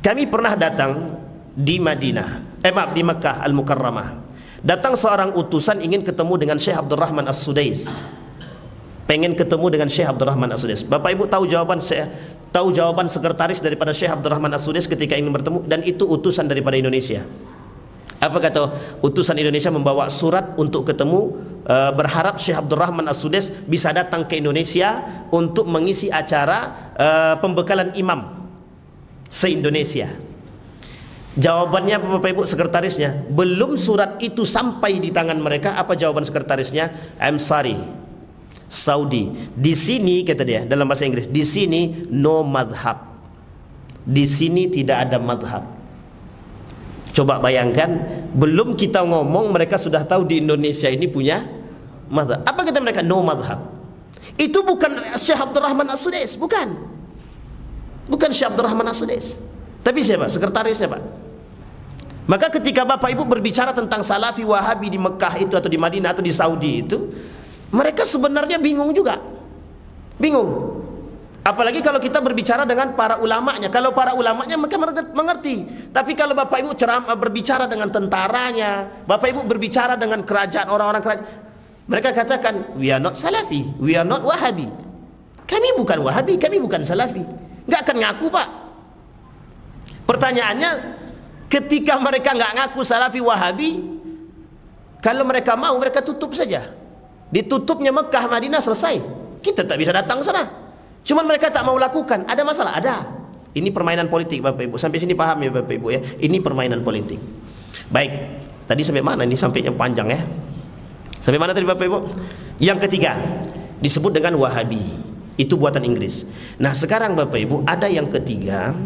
Kami pernah datang di Madinah, di Makkah Al-Mukarramah. Datang seorang utusan ingin ketemu dengan Syekh Abdul Rahman As-Sudais. Pengen ketemu dengan Syekh Abdul Rahman As-Sudais. Bapak Ibu tahu jawaban sekretaris daripada Syekh Abdul Rahman As-Sudais ketika ingin bertemu, dan itu utusan daripada Indonesia. Apa kata utusan Indonesia? Membawa surat untuk ketemu, berharap Syekh Abdul Rahman As-Sudais bisa datang ke Indonesia untuk mengisi acara pembekalan imam se-Indonesia. Jawabannya Bapak Ibu sekretarisnya, belum surat itu sampai di tangan mereka, apa jawaban sekretarisnya? I'm sorry, Saudi, di sini, kata dia dalam bahasa Inggris, di sini no madhab, di sini tidak ada madhab. Coba bayangkan, belum kita ngomong mereka sudah tahu di Indonesia ini punya madhab. Apa kata mereka? No madhab. Itu bukan Syekh Abdul Rahman As-Sudais, bukan Syekh Abdul Rahman As-Sudais, tapi siapa? Sekretarisnya, Pak. Maka ketika Bapak Ibu berbicara tentang Salafi Wahabi di Mekah itu, atau di Madinah, atau di Saudi itu, mereka sebenarnya bingung juga. Bingung. Apalagi kalau kita berbicara dengan para ulamanya. Kalau para ulamanya mereka mengerti. Tapi kalau Bapak Ibu berbicara dengan tentaranya, Bapak Ibu berbicara dengan kerajaan, orang-orang kerajaan, mereka katakan, we are not Salafi, we are not Wahabi. Kami bukan Wahabi, kami bukan Salafi. Nggak akan ngaku, Pak. Pertanyaannya, ketika mereka nggak ngaku Salafi Wahabi, kalau mereka mau, mereka tutup saja. Ditutupnya Mekah, Madinah, selesai. Kita tak bisa datang sana. Cuman mereka tak mau lakukan. Ada masalah? Ada. Ini permainan politik, Bapak Ibu. Sampai sini paham ya Bapak Ibu ya? Ini permainan politik. Baik. Tadi sampai mana? Ini sampainya panjang ya. Sampai mana tadi Bapak Ibu? Yang ketiga disebut dengan Wahabi. Itu buatan Inggris. Nah sekarang Bapak Ibu ada yang ketiga.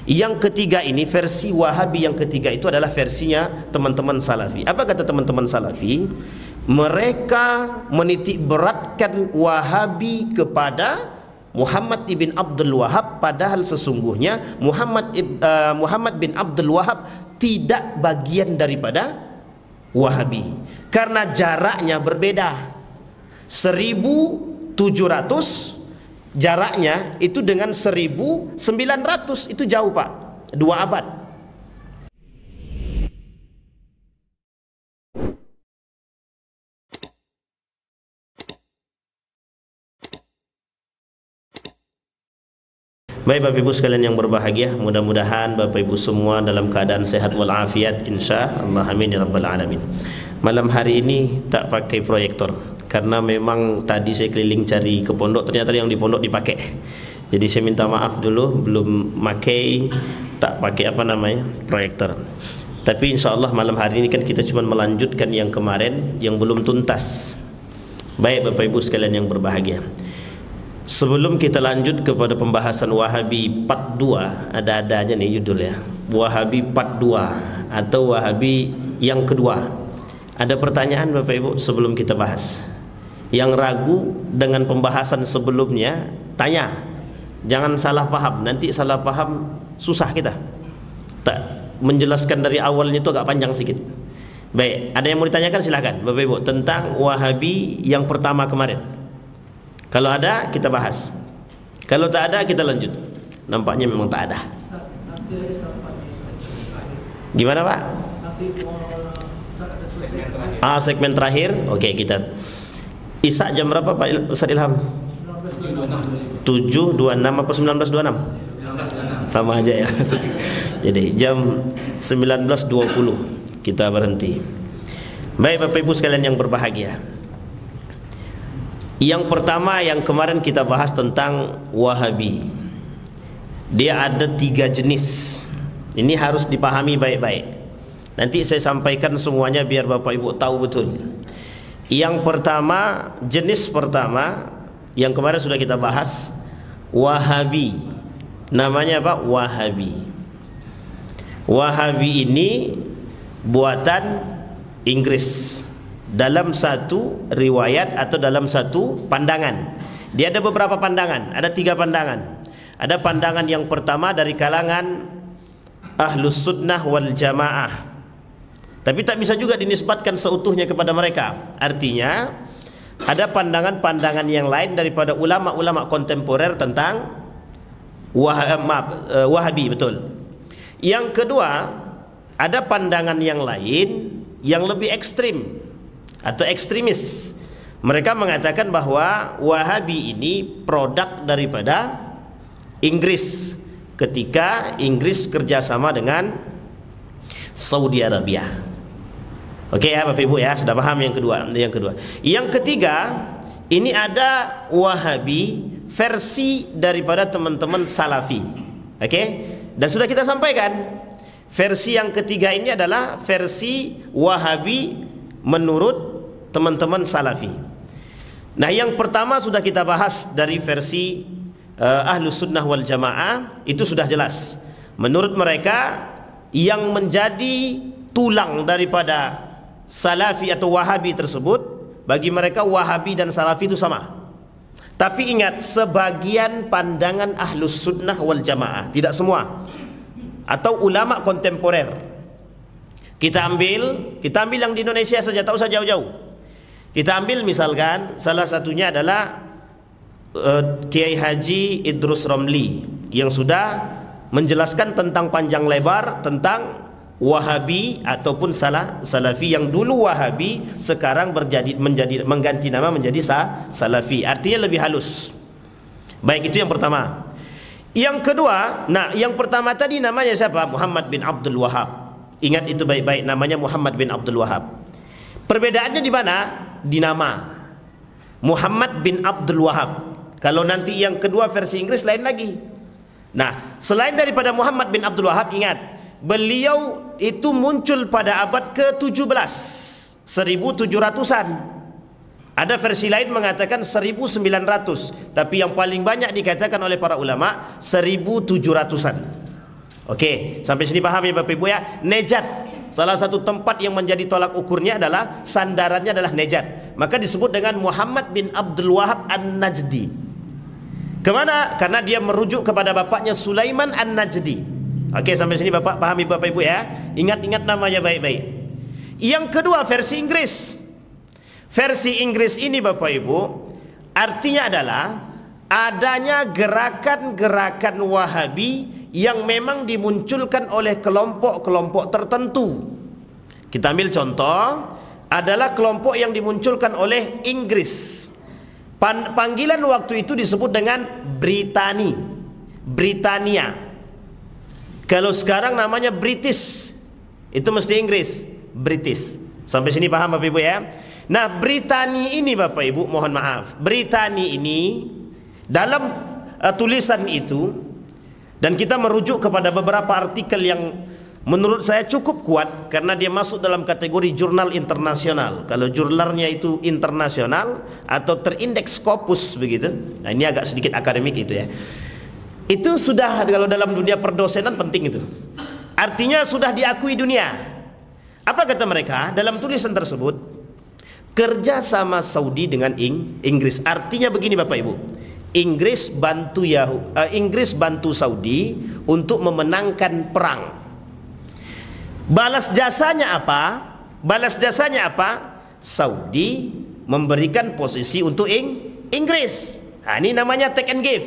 Yang ketiga ini, versi Wahabi yang ketiga itu adalah versinya teman-teman Salafi. Apa kata teman-teman Salafi? Mereka menitik beratkan Wahabi kepada Muhammad ibn Abdul Wahab, padahal sesungguhnya Muhammad bin Abdul Wahab tidak bagian daripada Wahabi, karena jaraknya berbeda. 1700 jaraknya itu dengan 1900 itu jauh, Pak, 2 abad. Baik Bapak Ibu sekalian yang berbahagia, mudah-mudahan Bapak Ibu semua dalam keadaan sehat walafiat insyaallah, amin ya rabbal alamin. Malam hari ini tak pakai proyektor karena memang tadi saya keliling cari ke pondok, ternyata yang di pondok dipakai. Jadi saya minta maaf dulu, belum tak pakai proyektor. Tapi insyaallah malam hari ini kan kita cuma melanjutkan yang kemarin yang belum tuntas. Baik Bapak Ibu sekalian yang berbahagia, sebelum kita lanjut kepada pembahasan Wahabi Part 2, ada aja nih judulnya, Wahabi Part 2 atau Wahabi yang kedua. Ada pertanyaan Bapak Ibu sebelum kita bahas? Yang ragu dengan pembahasan sebelumnya, tanya. Jangan salah paham, nanti salah paham susah kita. Tak menjelaskan dari awalnya itu agak panjang sedikit. Baik, ada yang mau ditanyakan silahkan Bapak Ibu tentang Wahabi yang pertama kemarin. Kalau ada kita bahas, kalau tak ada kita lanjut. Nampaknya memang tak ada. Gimana Pak? Segmen terakhir. Oke, kita Isak jam berapa Pak Ustaz Ilham? 7.26 apa 19.26? Sama aja ya. Jadi jam 19.20 kita berhenti. Baik Bapak Ibu sekalian yang berbahagia, yang pertama yang kemarin kita bahas tentang Wahabi. Dia ada 3 jenis. Ini harus dipahami baik-baik. Nanti saya sampaikan semuanya biar Bapak Ibu tahu betul. Yang pertama, jenis pertama yang kemarin sudah kita bahas, Wahabi. Namanya apa? Wahabi. Wahabi ini buatan Inggris. Dalam satu riwayat atau dalam satu pandangan, dia ada beberapa pandangan, ada 3 pandangan. Ada pandangan yang pertama dari kalangan Ahlus Sunnah wal Jamaah, tapi tak bisa juga dinisbatkan seutuhnya kepada mereka. Artinya ada pandangan-pandangan yang lain daripada ulama-ulama kontemporer tentang Wahabi, betul. Yang kedua, ada pandangan yang lain yang lebih ekstrim atau ekstremis. Mereka mengatakan bahwa Wahabi ini produk daripada Inggris ketika Inggris kerjasama dengan Saudi Arabia. Oke ya Bapak Ibu ya, sudah paham yang kedua. Yang ketiga, ini ada Wahabi versi daripada teman-teman Salafi. Oke? Dan sudah kita sampaikan, versi yang ketiga ini adalah versi Wahabi menurut teman-teman Salafi. Nah, yang pertama sudah kita bahas dari versi Ahlus Sunnah wal Jamaah, itu sudah jelas. Menurut mereka yang menjadi tulang daripada Salafi atau Wahabi tersebut, bagi mereka Wahabi dan Salafi itu sama. Tapi ingat, sebagian pandangan Ahlus Sunnah wal Jamaah, tidak semua, atau ulama kontemporer. Kita ambil yang di Indonesia saja, tak usah jauh-jauh. Kita ambil misalkan salah satunya adalah Kiai Haji Idrus Romli yang sudah menjelaskan tentang panjang lebar tentang Wahabi ataupun Salafi, yang dulu Wahabi sekarang mengganti nama menjadi Salafi, artinya lebih halus. Baik, itu yang pertama. Yang kedua, nah yang pertama tadi namanya siapa? Muhammad bin Abdul Wahab. Ingat itu baik-baik, namanya Muhammad bin Abdul Wahab. Perbedaannya di mana? Di nama. Muhammad bin Abdul Wahab. Kalau nanti yang kedua versi Inggris lain lagi. Nah, selain daripada Muhammad bin Abdul Wahab, ingat, beliau itu muncul pada abad ke-17, 1700-an. Ada versi lain mengatakan 1900, tapi yang paling banyak dikatakan oleh para ulama 1700-an. Oke, sampai sini paham ya Bapak Ibu ya? Nejat, salah satu tempat yang menjadi tolak ukurnya adalah sandarannya adalah Nejat. Maka disebut dengan Muhammad bin Abdul Wahab An-Najdi. Kemana? Karena dia merujuk kepada bapaknya Sulaiman An-Najdi. Oke, sampai sini Bapak pahami Bapak Ibu ya? Ingat-ingat namanya baik-baik. Yang kedua versi Inggris. Versi Inggris ini Bapak Ibu, artinya adalah adanya gerakan-gerakan Wahabi yang memang dimunculkan oleh kelompok-kelompok tertentu. Kita ambil contoh, adalah kelompok yang dimunculkan oleh Inggris. Panggilan waktu itu disebut dengan Britania. Kalau sekarang namanya British, itu mesti Inggris, British. Sampai sini paham Bapak Ibu ya? Nah, Britania ini Bapak Ibu, mohon maaf, Britania ini dalam tulisan itu, dan kita merujuk kepada beberapa artikel yang menurut saya cukup kuat, karena dia masuk dalam kategori jurnal internasional. Kalau jurnalnya itu internasional atau terindeks Scopus begitu. Nah, ini agak sedikit akademik itu ya. Itu sudah, kalau dalam dunia perdosenan penting itu. Artinya sudah diakui dunia. Apa kata mereka dalam tulisan tersebut? Kerja sama Saudi dengan Inggris. Artinya begini Bapak Ibu. Inggris bantu Saudi untuk memenangkan perang. Balas jasanya apa? Saudi memberikan posisi untuk Inggris. Nah, ini namanya take and give.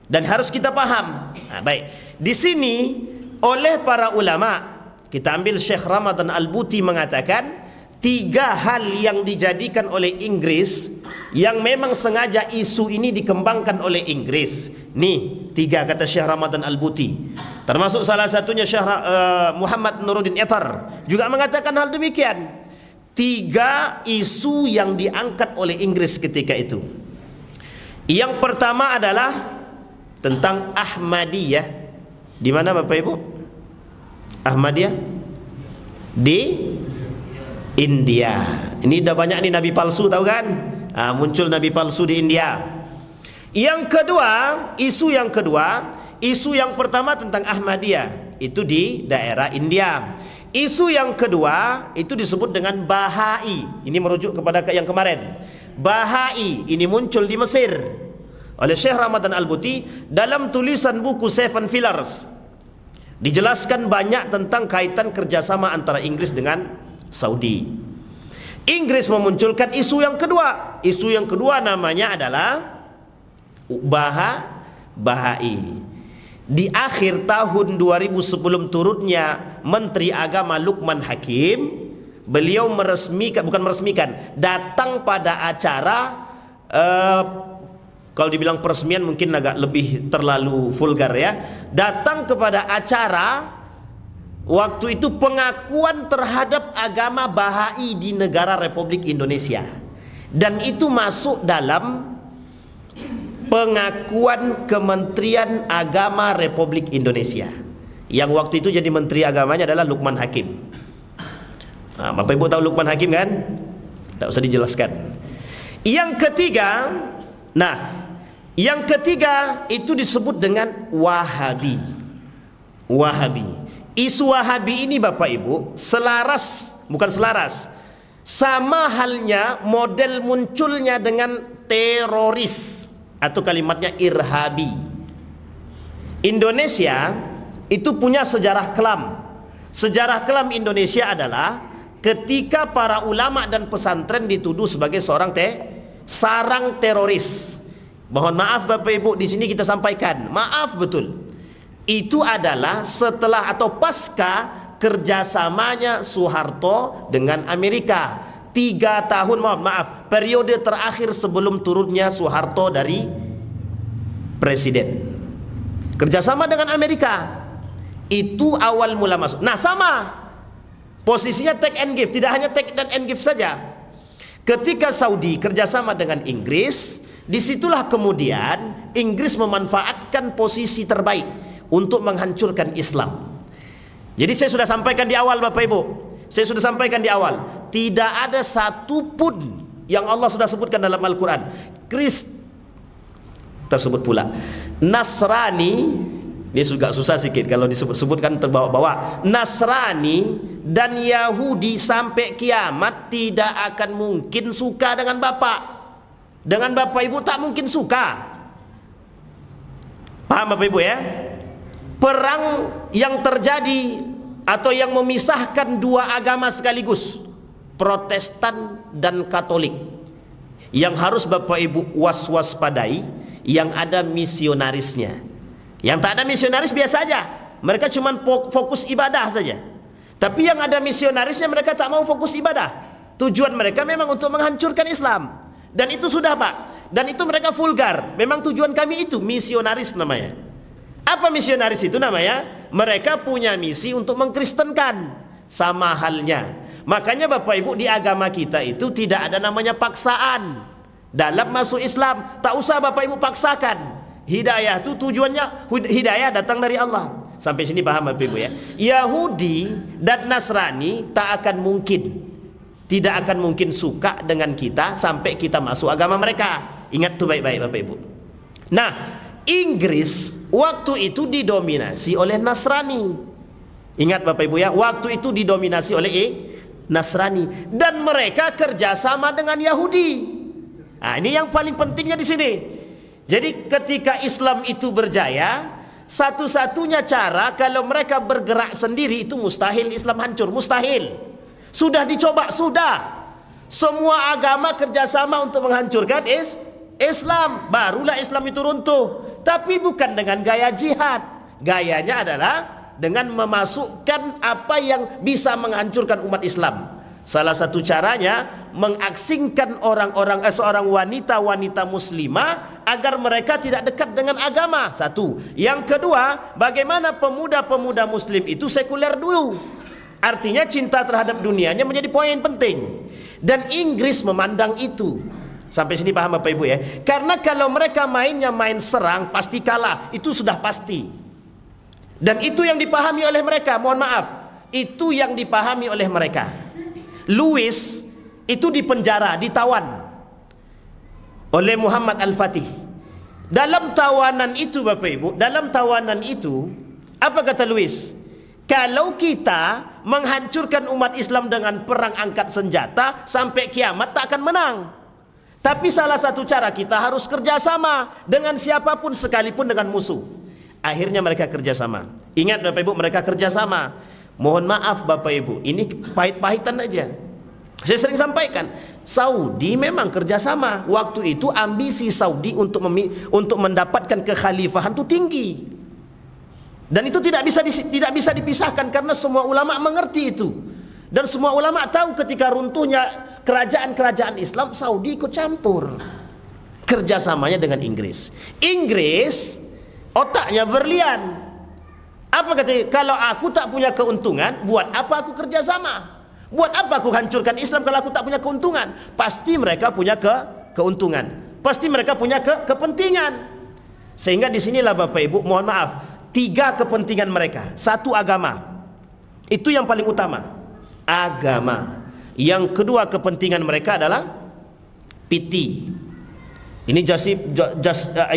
Dan harus kita paham. Nah, baik. Di sini oleh para ulama, kita ambil Syekh Ramadan Al-Buti mengatakan 3 hal yang dijadikan oleh Inggris yang memang sengaja isu ini dikembangkan oleh Inggris. Nih 3 kata Syekh Ramadan Al-Buti. Termasuk salah satunya Syekh Muhammad Nuruddin Etar juga mengatakan hal demikian. 3 isu yang diangkat oleh Inggris ketika itu. Yang pertama adalah tentang Ahmadiyah. Di mana Bapak Ibu? Ahmadiyah di India. Ini dah banyak nih nabi palsu, tahu kan? Muncul nabi palsu di India. Yang kedua, isu yang pertama tentang Ahmadiyah, itu di daerah India. Isu yang kedua itu disebut dengan Bahai. Ini merujuk kepada yang kemarin. Bahai ini muncul di Mesir oleh Syekh Ramadan Al-Buti dalam tulisan buku Seven Pillars. Dijelaskan banyak tentang kaitan kerjasama antara Inggris dengan Saudi. Inggris memunculkan isu yang kedua. Isu yang kedua namanya adalah Bahai. di akhir tahun 2000 sebelum turunnya Menteri Agama Lukman Hakim, beliau datang pada acara, kalau dibilang peresmian mungkin agak lebih terlalu vulgar ya, datang kepada acara waktu itu pengakuan terhadap agama Bahai di negara Republik Indonesia, dan itu masuk dalam pengakuan Kementerian Agama Republik Indonesia. Yang waktu itu jadi Menteri Agamanya adalah Lukman Hakim. Nah, Bapak Ibu tahu Lukman Hakim kan? Tak usah dijelaskan. Yang ketiga itu disebut dengan Wahabi. Wahabi. Isu Wahabi ini Bapak Ibu bukan selaras, sama halnya model munculnya dengan teroris atau kalimatnya irhabi. Indonesia itu punya sejarah kelam. Sejarah kelam Indonesia adalah ketika para ulama dan pesantren dituduh sebagai seorang sarang teroris. Mohon maaf Bapak Ibu, di sini kita sampaikan, maaf betul. Itu adalah setelah atau pasca kerjasamanya Soeharto dengan Amerika. 3 tahun, periode terakhir sebelum turunnya Soeharto dari presiden. Kerjasama dengan Amerika. Itu awal mula masuk. Nah sama posisinya take and give, tidak hanya take and give saja. Ketika Saudi kerjasama dengan Inggris, disitulah kemudian Inggris memanfaatkan posisi terbaik untuk menghancurkan Islam. Jadi saya sudah sampaikan di awal Bapak Ibu, tidak ada satupun yang Allah sudah sebutkan dalam Al-Quran. Tersebut pula Nasrani, ini juga susah sedikit kalau disebut-sebutkan terbawa-bawa. Nasrani dan Yahudi sampai kiamat tidak akan mungkin suka dengan Bapak. Dengan Bapak Ibu tak mungkin suka. Paham Bapak Ibu ya? Perang yang terjadi atau yang memisahkan dua agama sekaligus, Protestan dan Katolik, yang harus Bapak Ibu waspadai, yang ada misionarisnya. Yang tak ada misionaris biasa aja, mereka cuma fokus ibadah saja. Tapi yang ada misionarisnya mereka tak mau fokus ibadah. Tujuan mereka memang untuk menghancurkan Islam. Dan itu sudah Pak, dan itu mereka vulgar. Memang tujuan kami itu misionaris namanya. Apa misionaris itu namanya? Mereka punya misi untuk mengkristenkan. Sama halnya. Makanya Bapak Ibu, di agama kita itu tidak ada namanya paksaan dalam masuk Islam. Tak usah Bapak Ibu paksakan. Hidayah itu tujuannya, hidayah datang dari Allah. Sampai sini paham Bapak Ibu ya? Yahudi dan Nasrani tidak akan mungkin suka dengan kita sampai kita masuk agama mereka. Ingat tuh baik-baik Bapak Ibu. Nah, Inggris waktu itu didominasi oleh Nasrani. Ingat Bapak Ibu ya, waktu itu didominasi oleh Nasrani, dan mereka kerjasama dengan Yahudi. Nah, ini yang paling pentingnya di sini. Jadi ketika Islam itu berjaya, satu-satunya cara kalau mereka bergerak sendiri itu mustahil Islam hancur, mustahil. Sudah dicoba, sudah. Semua agama kerjasama untuk menghancurkan Islam, barulah Islam itu runtuh. Tapi bukan dengan gaya jihad. Gayanya adalah dengan memasukkan apa yang bisa menghancurkan umat Islam. Salah satu caranya mengasingkan seorang wanita muslimah agar mereka tidak dekat dengan agama. Satu. Yang kedua, bagaimana pemuda-pemuda muslim itu sekuler dulu. Artinya cinta terhadap dunianya menjadi poin penting. Dan Inggris memandang itu. Sampai sini paham Bapak Ibu ya? Karena kalau mereka mainnya main serang pasti kalah, itu sudah pasti. Dan itu yang dipahami oleh mereka. Mohon maaf, itu yang dipahami oleh mereka. Louis itu dipenjara, ditawan oleh Muhammad Al-Fatih. Dalam tawanan itu Bapak Ibu, dalam tawanan itu apa kata Louis? Kalau kita menghancurkan umat Islam dengan perang angkat senjata, sampai kiamat tak akan menang. Tapi salah satu cara, kita harus kerjasama dengan siapapun sekalipun dengan musuh. Akhirnya mereka kerjasama. Ingat Bapak Ibu, mereka kerjasama. Mohon maaf Bapak Ibu, ini pahit-pahitan aja. Saya sering sampaikan, Saudi memang kerjasama. Waktu itu ambisi Saudi untuk mendapatkan kekhalifahan itu tinggi. Dan itu tidak bisa dipisahkan karena semua ulama mengerti itu. Dan semua ulama tahu ketika runtuhnya kerajaan-kerajaan Islam, Saudi ikut campur kerjasamanya dengan Inggris. Inggris otaknya berlian. Apa katanya? Kalau aku tak punya keuntungan, buat apa aku kerjasama? Buat apa aku hancurkan Islam kalau aku tak punya keuntungan? Pasti mereka punya keuntungan. Pasti mereka punya kepentingan. Sehingga disinilah Bapak Ibu, mohon maaf, 3 kepentingan mereka. 1, agama. Itu yang paling utama. Agama. Yang kedua kepentingan mereka adalah PT. Ini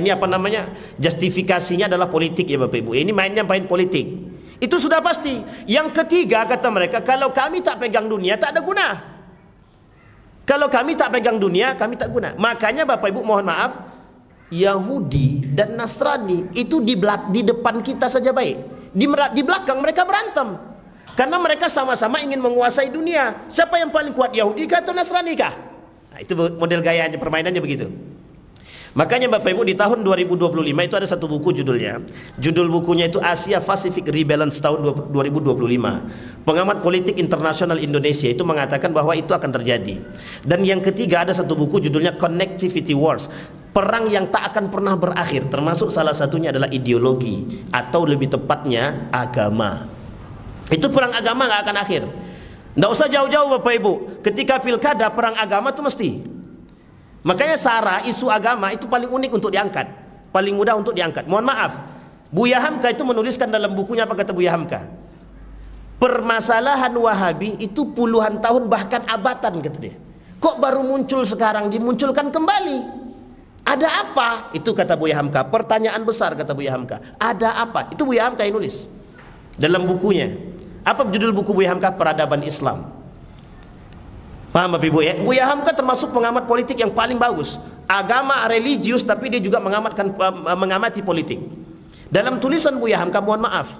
ini apa namanya? Justifikasinya adalah politik ya Bapak Ibu. Ini main politik. Itu sudah pasti. Yang ketiga kata mereka, kalau kami tak pegang dunia tak ada guna. Kalau kami tak pegang dunia, kami tak guna. Makanya Bapak Ibu mohon maaf, Yahudi dan Nasrani itu di depan kita saja baik. Di belakang mereka berantem. Karena mereka sama-sama ingin menguasai dunia. Siapa yang paling kuat, Yahudi kah atau Nasrani kah? Nah, itu model gayanya, permainannya begitu. Makanya Bapak Ibu di tahun 2025 itu ada satu buku judulnya. Judul bukunya itu Asia Pacific Rebalance tahun 2025. Pengamat politik internasional Indonesia itu mengatakan bahwa itu akan terjadi. Dan yang ketiga ada satu buku judulnya Connectivity Wars. Perang yang tak akan pernah berakhir, termasuk salah satunya adalah ideologi atau lebih tepatnya agama. Itu perang agama nggak akan akhir. Nggak usah jauh-jauh Bapak Ibu. Ketika pilkada perang agama itu mesti. Makanya SARA, isu agama itu paling unik untuk diangkat, paling mudah untuk diangkat. Mohon maaf, Buya Hamka itu menuliskan dalam bukunya, apa kata Buya Hamka? Permasalahan Wahabi itu puluhan tahun bahkan abatan kata dia. Kok baru muncul sekarang, dimunculkan kembali? Ada apa? Itu kata Buya Hamka. Pertanyaan besar kata Buya Hamka. Ada apa? Itu Buya Hamka yang nulis dalam bukunya. Apa judul buku Buya Hamka? Peradaban Islam. Paham Bapak Ibu ya? Buya Hamka termasuk pengamat politik yang paling bagus. Agama religius tapi dia juga mengamati politik. Dalam tulisan Buya Hamka, mohon maaf,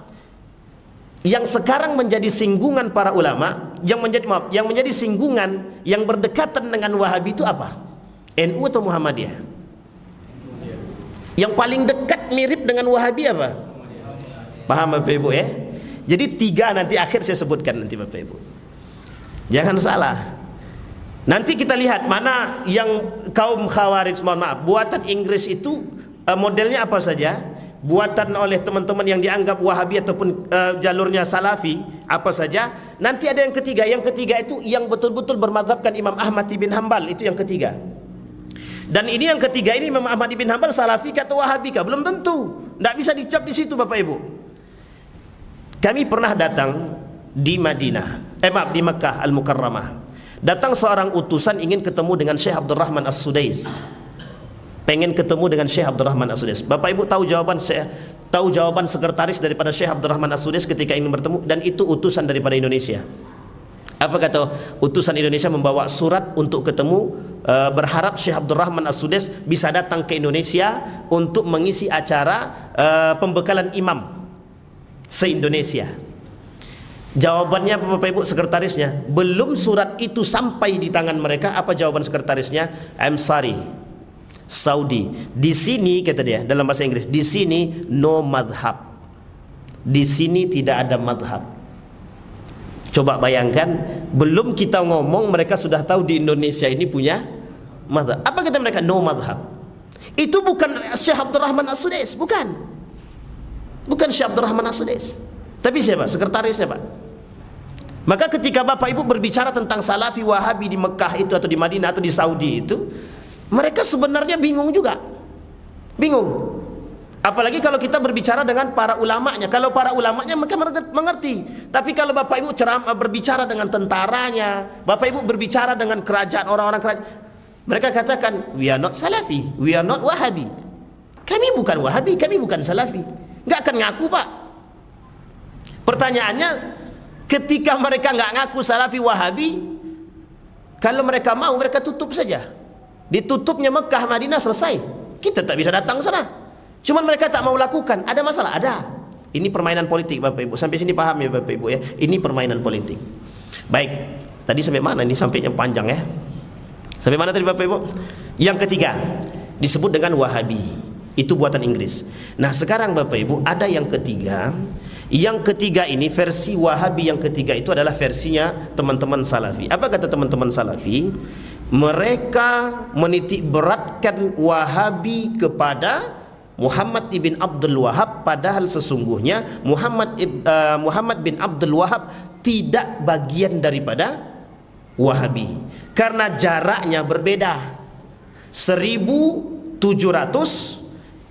yang sekarang menjadi singgungan para ulama, yang menjadi singgungan, yang berdekatan dengan Wahabi itu apa? NU atau Muhammadiyah? Yang paling dekat mirip dengan Wahabi apa? Paham Bapak Ibu ya? Jadi 3 nanti akhir saya sebutkan nanti Bapak Ibu. Jangan salah. Nanti kita lihat mana yang kaum Khawarij, mohon maaf, buatan Inggris itu modelnya apa saja, buatan oleh teman-teman yang dianggap Wahabi ataupun jalurnya Salafi apa saja. Nanti ada yang ketiga. Yang ketiga itu yang betul-betul bermadzhabkan Imam Ahmad bin Hambal, itu yang ketiga. Dan ini yang ketiga ini Imam Ahmad bin Hambal Salafi atau Wahabi kah? Belum tentu. Tidak bisa dicap di situ Bapak Ibu. Kami pernah datang di Madinah, di Makkah Al-Mukarramah. Datang seorang utusan ingin ketemu dengan Syekh Abdurrahman As-Sudais. Pengen ketemu dengan Syekh Abdurrahman As-Sudais. Bapak Ibu tahu jawaban sekretaris daripada Syekh Abdurrahman As-Sudais ketika ingin bertemu, dan itu utusan daripada Indonesia. Apa kata utusan Indonesia? Membawa surat untuk ketemu, berharap Syekh Abdurrahman As-Sudais bisa datang ke Indonesia untuk mengisi acara pembekalan imam se-Indonesia. Jawabannya Bapak Ibu sekretarisnya, belum surat itu sampai di tangan mereka, apa jawaban sekretarisnya? I'm sorry, Saudi, di sini kata dia dalam bahasa Inggris, di sini no madhab, di sini tidak ada madhab. Coba bayangkan, belum kita ngomong mereka sudah tahu di Indonesia ini punya madhab. Apa kata mereka? No madhab. Itu bukan Syekh Abdurrahman As-Sudais, bukan Syekh Abdurrahman As-Sudais, tapi siapa? Sekretarisnya Pak. Maka ketika Bapak Ibu berbicara tentang Salafi Wahabi di Mekah itu atau di Madinah atau di Saudi itu, mereka sebenarnya bingung juga. Bingung. Apalagi kalau kita berbicara dengan para ulamanya. Kalau para ulamanya mereka mengerti. Tapi kalau Bapak Ibu berbicara dengan tentaranya, Bapak Ibu berbicara dengan kerajaan, orang-orang kerajaan, mereka katakan, we are not Salafi, we are not Wahabi. Kami bukan Wahabi, kami bukan Salafi. Nggak akan ngaku Pak. Pertanyaannya, ketika mereka nggak ngaku Salafi Wahabi, kalau mereka mau, mereka tutup saja. Ditutupnya Mekah Madinah, selesai. Kita tak bisa datang sana. Cuman mereka tak mau lakukan. Ada masalah? Ada. Ini permainan politik Bapak Ibu. Sampai sini paham ya Bapak Ibu ya? Ini permainan politik. Baik. Tadi sampai mana? Ini sampai yang panjang ya. Sampai mana tadi Bapak Ibu? Yang ketiga disebut dengan Wahabi. Itu buatan Inggris. Nah sekarang Bapak Ibu ada yang ketiga. Yang ketiga ini versi Wahabi yang ketiga itu adalah versinya teman-teman Salafi. Apa kata teman-teman Salafi? Mereka menitik beratkan Wahabi kepada Muhammad ibn Abdul Wahab, padahal sesungguhnya Muhammad bin Abdul Wahab tidak bagian daripada Wahabi karena jaraknya berbeda. 1700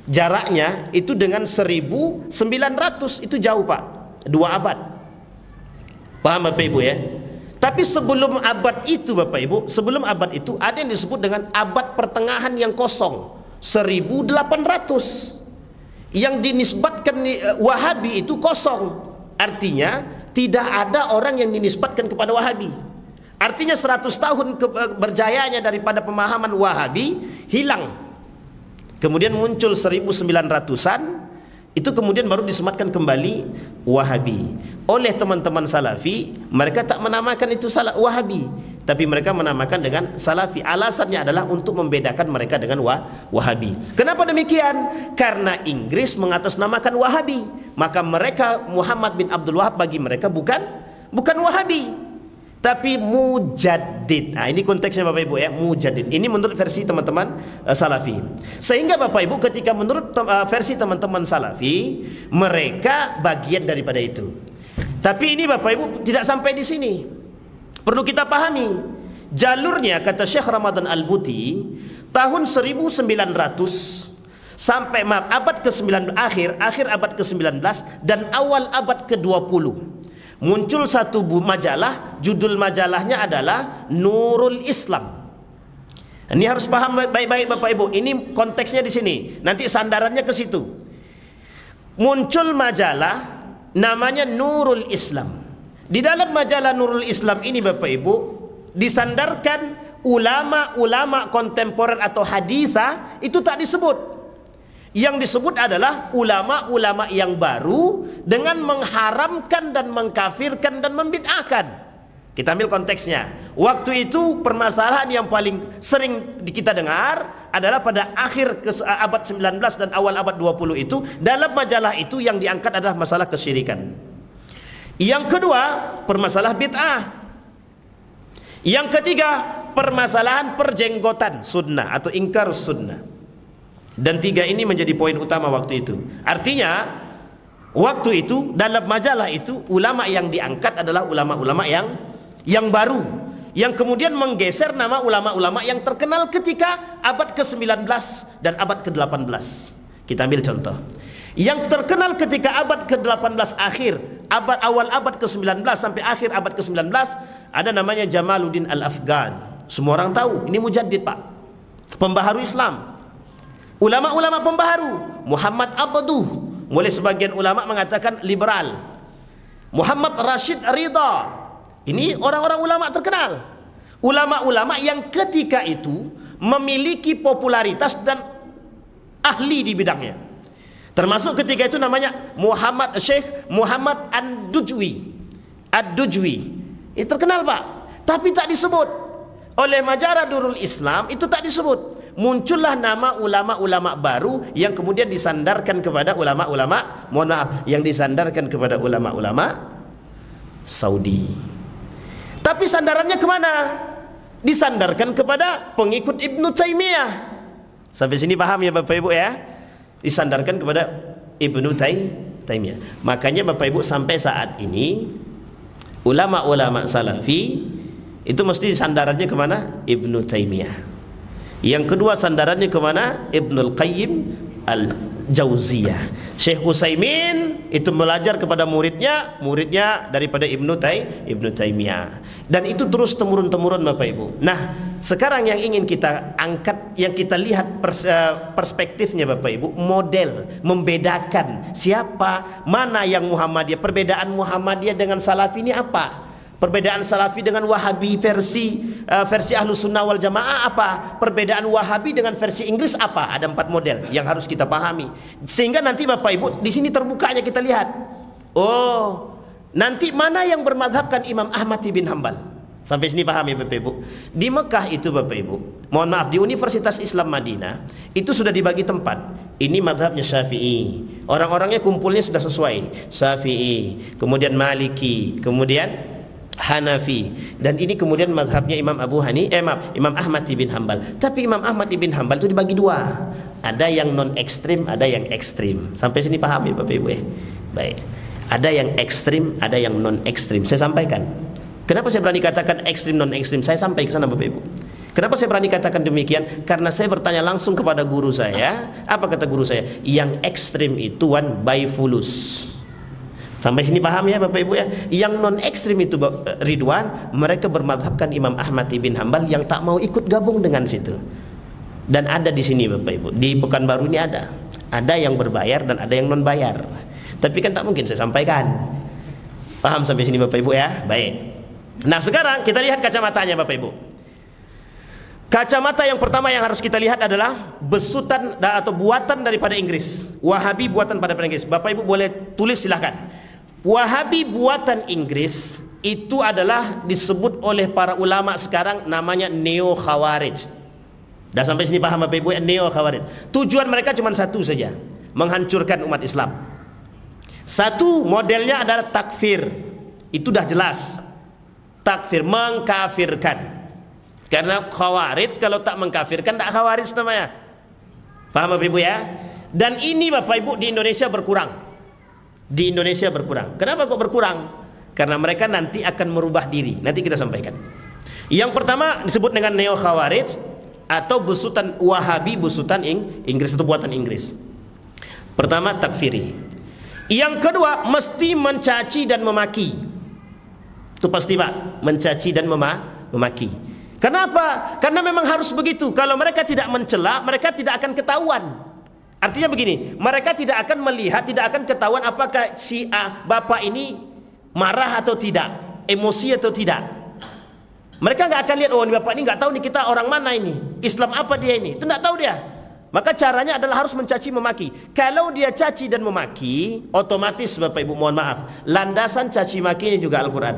jaraknya itu dengan 1900 itu jauh Pak, 2 abad. Paham Bapak Ibu ya? Tapi sebelum abad itu Bapak Ibu, sebelum abad itu ada yang disebut dengan abad pertengahan yang kosong, 1800. Yang dinisbatkan Wahabi itu kosong. Artinya tidak ada orang yang dinisbatkan kepada Wahabi. Artinya 100 tahun berjayanya daripada pemahaman Wahabi hilang. Kemudian muncul 1900-an, itu kemudian baru disematkan kembali Wahabi. Oleh teman-teman Salafi, mereka tak menamakan itu Wahabi, tapi mereka menamakan dengan Salafi. Alasannya adalah untuk membedakan mereka dengan Wahabi. Kenapa demikian? Karena Inggris mengatasnamakan Wahabi, maka mereka Muhammad bin Abdul Wahab bagi mereka bukan Wahabi, tapi mujaddid. Nah, ini konteksnya Bapak Ibu ya, mujaddid. Ini menurut versi teman-teman Salafi. Sehingga Bapak Ibu ketika menurut versi teman-teman Salafi, mereka bagian daripada itu. Tapi ini Bapak Ibu tidak sampai di sini. Perlu kita pahami. Jalurnya kata Syekh Ramadan Al-Buti, tahun 1900 sampai abad ke-9 akhir abad ke-19 dan awal abad ke-20. Muncul satu majalah, judul majalahnya adalah Nurul Islam. Ini harus paham baik-baik Bapak Ibu. Ini konteksnya di sini. Nanti sandarannya ke situ. Muncul majalah namanya Nurul Islam. Di dalam majalah Nurul Islam ini Bapak Ibu disandarkan ulama-ulama kontemporer atau haditha itu tak disebut. Yang disebut adalah ulama-ulama yang baru dengan mengharamkan dan mengkafirkan dan membid'ahkan. Kita ambil konteksnya. Waktu itu permasalahan yang paling sering kita dengar adalah pada akhir abad 19 dan awal abad 20 itu, dalam majalah itu yang diangkat adalah masalah kesyirikan. Yang kedua, permasalahan bid'ah. Yang ketiga, permasalahan perjenggotan sunnah atau ingkar sunnah. Dan 3 ini menjadi poin utama waktu itu. Artinya waktu itu dalam majalah itu ulama yang diangkat adalah ulama-ulama yang baru, yang kemudian menggeser nama ulama-ulama yang terkenal ketika abad ke-19 dan abad ke-18. Kita ambil contoh. Yang terkenal ketika abad ke-18 akhir, awal abad ke-19 sampai akhir abad ke-19 ada namanya Jamaluddin Al-Afghan. Semua orang tahu, ini mujaddid Pak, pembaharu Islam. Ulama-ulama pembaharu, Muhammad Abduh, mulai sebagian ulama mengatakan liberal. Muhammad Rashid Ridha, ini orang-orang ulama terkenal. Ulama-ulama yang ketika itu memiliki popularitas dan ahli di bidangnya. Termasuk ketika itu namanya Syekh Muhammad Ad-Dujwi. Ini terkenal Pak, tapi tak disebut oleh majalah Nurul Islam, itu tak disebut. Muncullah nama ulama-ulama baru yang kemudian disandarkan kepada ulama-ulama, yang disandarkan kepada ulama-ulama Saudi. Tapi sandarannya kemana? Disandarkan kepada pengikut Ibnu Taimiyah. Sampai sini paham ya Bapak Ibu ya? Disandarkan kepada Ibnu Taimiyah. Makanya Bapak Ibu sampai saat ini ulama-ulama Salafi itu mesti sandarannya kemana? Ibnu Taimiyah. Yang kedua sandarannya kemana? Ibnul Qayyim Al-Jauziyah. Syekh Utsaimin itu belajar kepada muridnya daripada Ibnu Taimiyah. Dan itu terus temurun-temurun Bapak Ibu. Nah, sekarang yang ingin kita angkat, yang kita lihat perspektifnya Bapak Ibu, model membedakan siapa, mana yang Muhammadiyah. Perbedaan Muhammadiyah dengan Salafi ini apa? Perbedaan Salafi dengan Wahabi versi Ahlus Sunnah wal Jamaah apa? Perbedaan Wahabi dengan versi Inggris apa? Ada 4 model yang harus kita pahami. Sehingga nanti Bapak Ibu di sini terbukanya kita lihat. Oh, nanti mana yang bermadzhabkan Imam Ahmad bin Hanbal? Sampai sini paham ya Bapak Ibu. Di Mekah itu Bapak Ibu, mohon maaf, di Universitas Islam Madinah itu sudah dibagi tempat. ini madhabnya Syafi'i. Orang-orangnya kumpulnya sudah sesuai. Syafi'i, kemudian Maliki, kemudian Hanafi, dan ini kemudian madhabnya Imam Imam Ahmad ibn Hanbal. Tapi Imam Ahmad ibn Hanbal itu dibagi dua. Ada yang non ekstrim, ada yang ekstrim. Sampai sini paham ya Bapak Ibu ya? Baik. Ada yang ekstrim, ada yang non ekstrim. Saya sampaikan. Kenapa saya berani katakan ekstrim non ekstrim? Saya sampai ke sana Bapak Ibu. Kenapa saya berani katakan demikian? Karena saya bertanya langsung kepada guru saya. Apa kata guru saya? Yang ekstrim itu Baifulus. Sampai sini paham ya Bapak Ibu ya? Yang non ekstrim itu Ridwan, mereka bermadhabkan Imam Ahmad ibn Hanbal yang tak mau ikut gabung dengan situ. Dan ada di sini Bapak Ibu. Di Pekanbaru ini ada. Ada yang berbayar dan ada yang non bayar. Tapi kan tak mungkin saya sampaikan. Paham sampai sini Bapak Ibu ya? Baik. Nah sekarang kita lihat kacamatanya Bapak Ibu. Kacamata yang pertama yang harus kita lihat adalah besutan atau buatan daripada Inggris. Wahabi buatan daripada Inggris. Bapak Ibu boleh tulis silahkan. Wahabi buatan Inggris itu adalah disebut oleh para ulama sekarang namanya Neo Khawarij. Dah sampai sini paham Bapak Ibu? Neo Khawarij. Tujuan mereka cuma satu saja, menghancurkan umat Islam. Satu modelnya adalah takfir. Itu dah jelas. Takfir, mengkafirkan. Karena khawarij kalau tak mengkafirkan tak khawarij namanya. Paham Bapak Ibu ya? Dan ini Bapak Ibu di Indonesia berkurang. Di Indonesia berkurang. Kenapa kok berkurang? Karena mereka nanti akan merubah diri. Nanti kita sampaikan. Yang pertama disebut dengan neo khawarij atau besutan Wahabi, besutan Inggris atau buatan Inggris. Pertama takfiri. Yang kedua mesti mencaci dan memaki. Itu pasti Pak, mencaci dan memaki. Kenapa? Karena memang harus begitu. Kalau mereka tidak mencela, mereka tidak akan ketahuan. Artinya begini, mereka tidak akan melihat, tidak akan ketahuan apakah si bapak ini marah atau tidak, emosi atau tidak. Mereka nggak akan lihat, oh ini bapak ini nggak tahu nih kita orang mana ini, Islam apa dia ini, itu nggak tahu dia. Maka caranya adalah harus mencaci memaki. Kalau dia caci dan memaki, otomatis Bapak Ibu mohon maaf, landasan caci makinya juga Al-Quran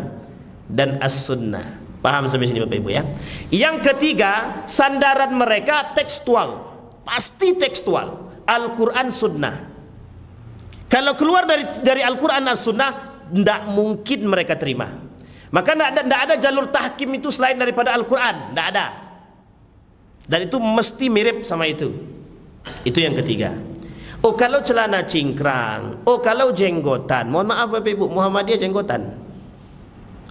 dan As-Sunnah. Paham sampai sini Bapak Ibu ya? Yang ketiga, sandaran mereka tekstual. Pasti tekstual. Al-Quran Sunnah. Kalau keluar dari Al-Quran dan Sunnah, tidak mungkin mereka terima. Maka tidak ada jalur tahkim itu selain daripada Al-Quran. Tidak ada. Dan itu mesti mirip sama itu. Itu yang ketiga. Oh kalau celana cingkrang, oh kalau jenggotan. Mohon maaf Bapak Ibu, Muhammadiyah jenggotan.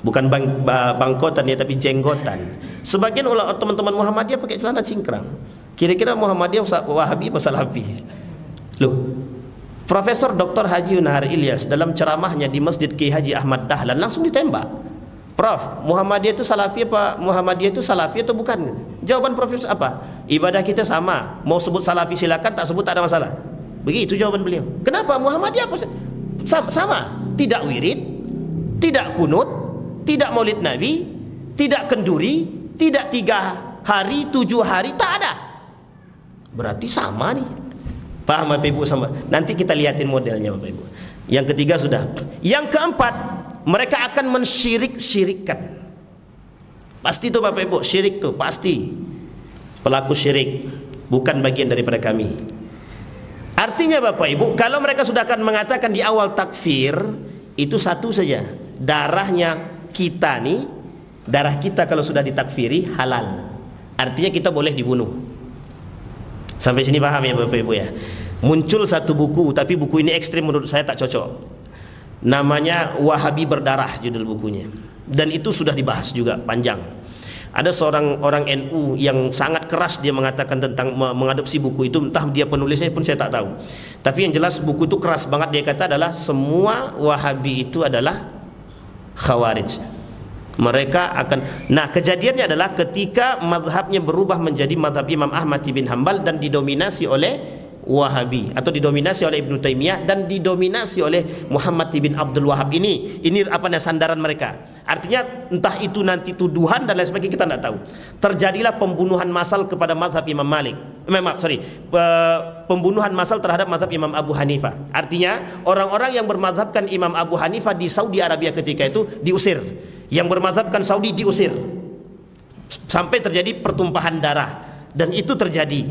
Bukan bangkotan ya, tapi jenggotan. Sebagian teman-teman Muhammadiyah pakai celana cingkrang. Kira-kira Muhammadiyah Wahabi apa Salafi? Loh, Profesor Dr. Haji Yunahar Ilyas dalam ceramahnya di Masjid Kiai Haji Ahmad Dahlan langsung ditembak. Prof, Muhammadiyah itu Salafi apa? Muhammadiyah itu Salafi atau bukan? Jawaban Profesor apa? Ibadah kita sama. Mau sebut Salafi silakan, tak sebut tak ada masalah. Begitu jawaban beliau. Kenapa? Muhammadiyah apa? Sama. Tidak wirid, tidak kunut, tidak maulid Nabi, tidak kenduri, tidak 3 hari, 7 hari, tak ada. Berarti sama nih. Paham Bapak Ibu sama? Nanti kita lihatin modelnya Bapak Ibu. Yang ketiga sudah. Yang keempat, mereka akan mensyirik-syirikkan. Pasti itu Bapak Ibu, syirik tuh pasti. Pelaku syirik, bukan bagian daripada kami. Artinya Bapak Ibu, kalau mereka sudah akan mengatakan di awal takfir, itu satu saja. Darahnya kita nih, darah kita kalau sudah ditakfiri halal. Artinya kita boleh dibunuh. Sampai sini paham ya Bapak Ibu ya? Muncul satu buku, tapi buku ini ekstrim menurut saya, tak cocok. Namanya Wahabi Berdarah judul bukunya. Dan itu sudah dibahas juga panjang. Ada seorang orang NU yang sangat keras dia mengatakan tentang mengadopsi buku itu, entah dia penulisnya pun saya tak tahu. Tapi yang jelas buku itu keras banget, dia kata adalah semua Wahabi itu adalah Khawarij. Mereka akan, nah kejadiannya adalah ketika mazhabnya berubah menjadi mazhab Imam Ahmad bin Hanbal dan didominasi oleh Wahabi atau didominasi oleh Ibnu Taimiyah dan didominasi oleh Muhammad bin Abdul Wahab. Ini apa namanya sandaran mereka. Artinya entah itu nanti tuduhan dan lain sebagainya, kita tidak tahu. Terjadilah pembunuhan massal kepada mazhab Imam Malik. Pembunuhan massal terhadap mazhab Imam Abu Hanifah. Artinya orang-orang yang bermazhabkan Imam Abu Hanifah di Saudi Arabia ketika itu diusir. Yang bermazhabkan Saudi diusir. Sampai terjadi pertumpahan darah. Dan itu terjadi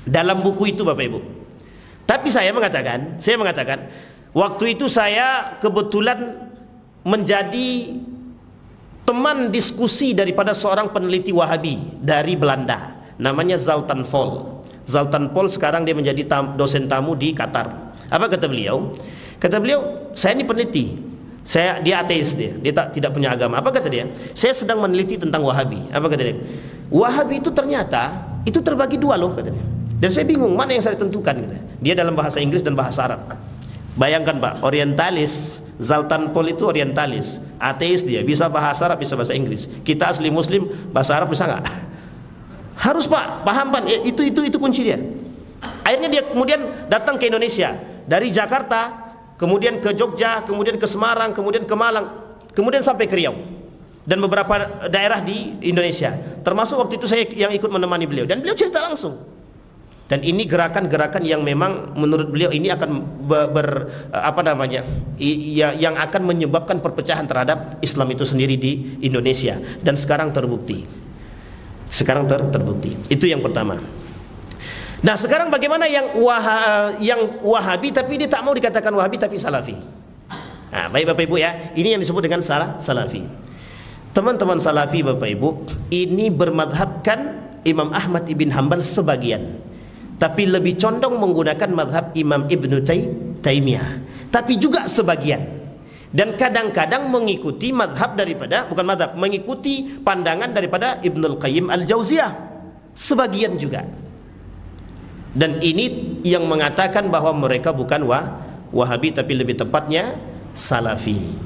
dalam buku itu Bapak Ibu. Tapi saya mengatakan, waktu itu saya kebetulan menjadi teman diskusi daripada seorang peneliti Wahabi dari Belanda, namanya Zaltan Vol. Zaltan Vol sekarang dia menjadi dosen tamu di Qatar. Apa kata beliau? Kata beliau, saya ini peneliti. Dia ateis, dia tidak punya agama. Apa kata dia? Saya sedang meneliti tentang Wahabi. Apa kata dia? Wahabi itu ternyata itu terbagi dua loh, kata dia. Dan saya bingung mana yang saya tentukan, kata dia dalam bahasa Inggris dan bahasa Arab. Bayangkan Pak, orientalis, Zaltan Pol itu orientalis, ateis, dia bisa bahasa Arab, bisa bahasa Inggris. Kita asli Muslim, bahasa Arab bisa nggak? Harus Pak, paham Pak, itu kunci dia. Akhirnya dia kemudian datang ke Indonesia dari Jakarta, kemudian ke Jogja, kemudian ke Semarang, kemudian ke Malang, kemudian sampai ke Riau dan beberapa daerah di Indonesia. Termasuk waktu itu saya yang ikut menemani beliau, dan beliau cerita langsung. Dan ini gerakan-gerakan yang memang menurut beliau ini akan yang akan menyebabkan perpecahan terhadap Islam itu sendiri di Indonesia, dan sekarang terbukti. Terbukti. Itu yang pertama. Nah, sekarang bagaimana yang Wahabi tapi dia tak mau dikatakan Wahabi tapi Salafi. Nah, baik Bapak Ibu ya, ini yang disebut dengan Salafi. Teman-teman Salafi Bapak Ibu, ini bermadhabkan Imam Ahmad ibn Hanbal sebagian, tapi lebih condong menggunakan madhab Imam Ibnu Taimiyah, tapi juga sebagian, dan kadang-kadang mengikuti mengikuti pandangan daripada Ibnul Qayyim Al-Jauziyah sebagian juga. Dan ini yang mengatakan bahwa mereka bukan Wahabi tapi lebih tepatnya Salafi.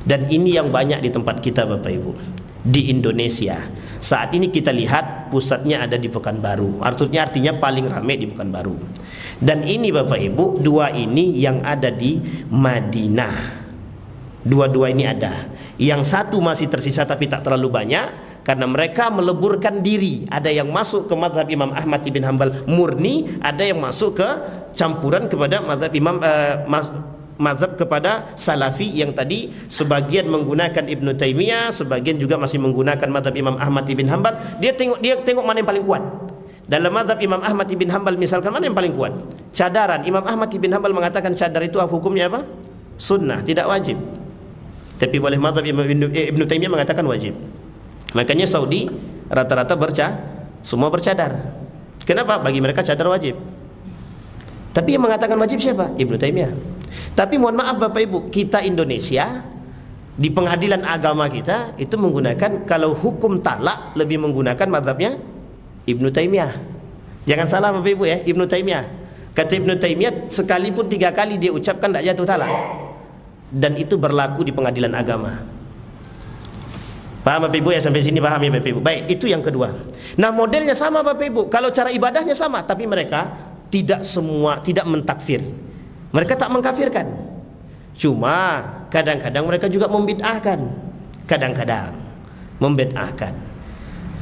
Dan ini yang banyak di tempat kita Bapak Ibu, di Indonesia. Saat ini kita lihat pusatnya ada di Pekanbaru, artinya paling ramai di Pekanbaru. Dan ini Bapak Ibu, dua ini yang ada di Madinah. Dua-dua ini ada. Yang satu masih tersisa tapi tak terlalu banyak, karena mereka meleburkan diri. Ada yang masuk ke madhab Imam Ahmad ibn Hanbal murni, ada yang masuk ke campuran kepada madhab madhab kepada Salafi yang tadi sebagian menggunakan Ibnu Taimiyah, sebagian juga masih menggunakan madhab Imam Ahmad ibn Hanbal. Dia tengok mana yang paling kuat. Dalam madhab Imam Ahmad ibn Hanbal misalkan, mana yang paling kuat? Cadaran. Imam Ahmad ibn Hanbal mengatakan cadar itu hukumnya apa? Sunnah, tidak wajib. Tapi boleh madhab Ibnu Taimiyah mengatakan wajib. Makanya Saudi rata-rata semua bercadar. Kenapa? Bagi mereka cadar wajib. Tapi yang mengatakan wajib siapa? Ibnu Taimiyah. Tapi mohon maaf Bapak Ibu, kita Indonesia di pengadilan agama kita itu menggunakan, kalau hukum talak lebih menggunakan mazhabnya Ibnu Taimiyah. Jangan salah Bapak Ibu ya, Ibnu Taimiyah. Kata Ibnu Taimiyah, sekalipun 3 kali dia ucapkan tak jatuh talak. Dan itu berlaku di pengadilan agama. Paham Bapak Ibu ya, sampai sini paham ya Bapak Ibu. Baik, itu yang kedua. Nah, modelnya sama Bapak Ibu. Kalau cara ibadahnya sama, tapi mereka tidak mentakfir. Mereka tak mengkafirkan. Cuma kadang-kadang mereka juga membid'ahkan. Kadang-kadang membid'ahkan.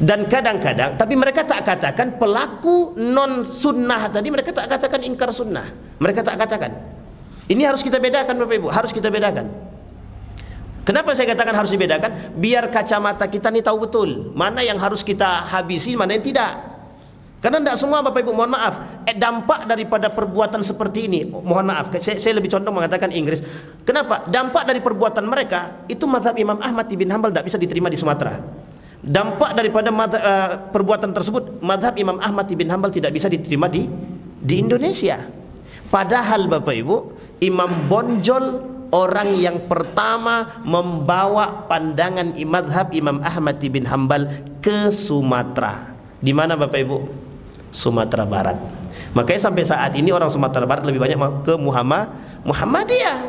Dan kadang-kadang, tapi mereka tak katakan pelaku non sunnah tadi, mereka tak katakan ingkar sunnah. Mereka tak katakan. Ini harus kita bedakan Bapak Ibu, harus kita bedakan. Kenapa saya katakan harus dibedakan? Biar kacamata kita ini tahu betul mana yang harus kita habisi, mana yang tidak. Karena tidak semua Bapak Ibu, mohon maaf, dampak daripada perbuatan seperti ini, mohon maaf, saya lebih condong mengatakan Inggris. Kenapa? Dampak dari perbuatan mereka itu mazhab Imam Ahmad ibn Hanbal tidak bisa diterima di Sumatera. Dampak daripada perbuatan tersebut, mazhab Imam Ahmad ibn Hanbal tidak bisa diterima di Indonesia. Padahal Bapak Ibu, Imam Bonjol orang yang pertama membawa pandangan mazhab Imam Ahmad ibn Hanbal ke Sumatera. Di mana Bapak Ibu? Sumatera Barat. Makanya sampai saat ini orang Sumatera Barat lebih banyak ke Muhammadiyah.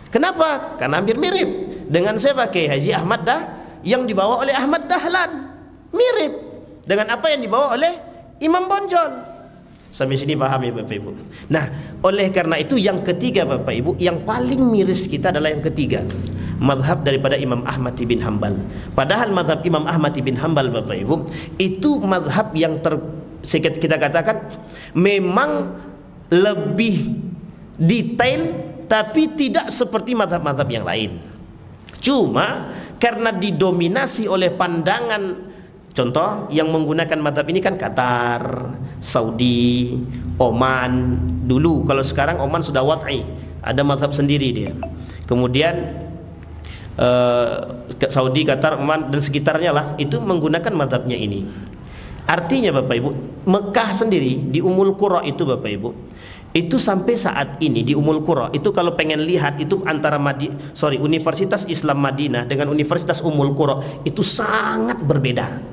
Kenapa? Karena hampir mirip dengan siapa? Kiai Haji Ahmad yang dibawa oleh Ahmad Dahlan. Mirip dengan apa yang dibawa oleh Imam Bonjol. Sampai sini paham ya Bapak Ibu. Nah, oleh karena itu yang ketiga Bapak Ibu, yang paling miris kita adalah yang ketiga, mazhab daripada Imam Ahmad ibn Hanbal. Padahal mazhab Imam Ahmad ibn Hanbal Bapak Ibu, itu mazhab yang kita katakan memang lebih detail, tapi tidak seperti mazhab-mazhab yang lain. Cuma karena didominasi oleh pandangan, contoh yang menggunakan mazhab ini kan Qatar, Saudi, Oman, dulu. Kalau sekarang Oman sudah wad'i, ada mazhab sendiri dia. Kemudian Saudi, Qatar, Oman dan sekitarnya lah itu menggunakan mazhabnya ini. Artinya Bapak Ibu, Mekah sendiri di Ummul Qura itu Bapak Ibu, itu sampai saat ini di Ummul Qura itu kalau pengen lihat itu antara Universitas Islam Madinah dengan Universitas Ummul Qura itu sangat berbeda.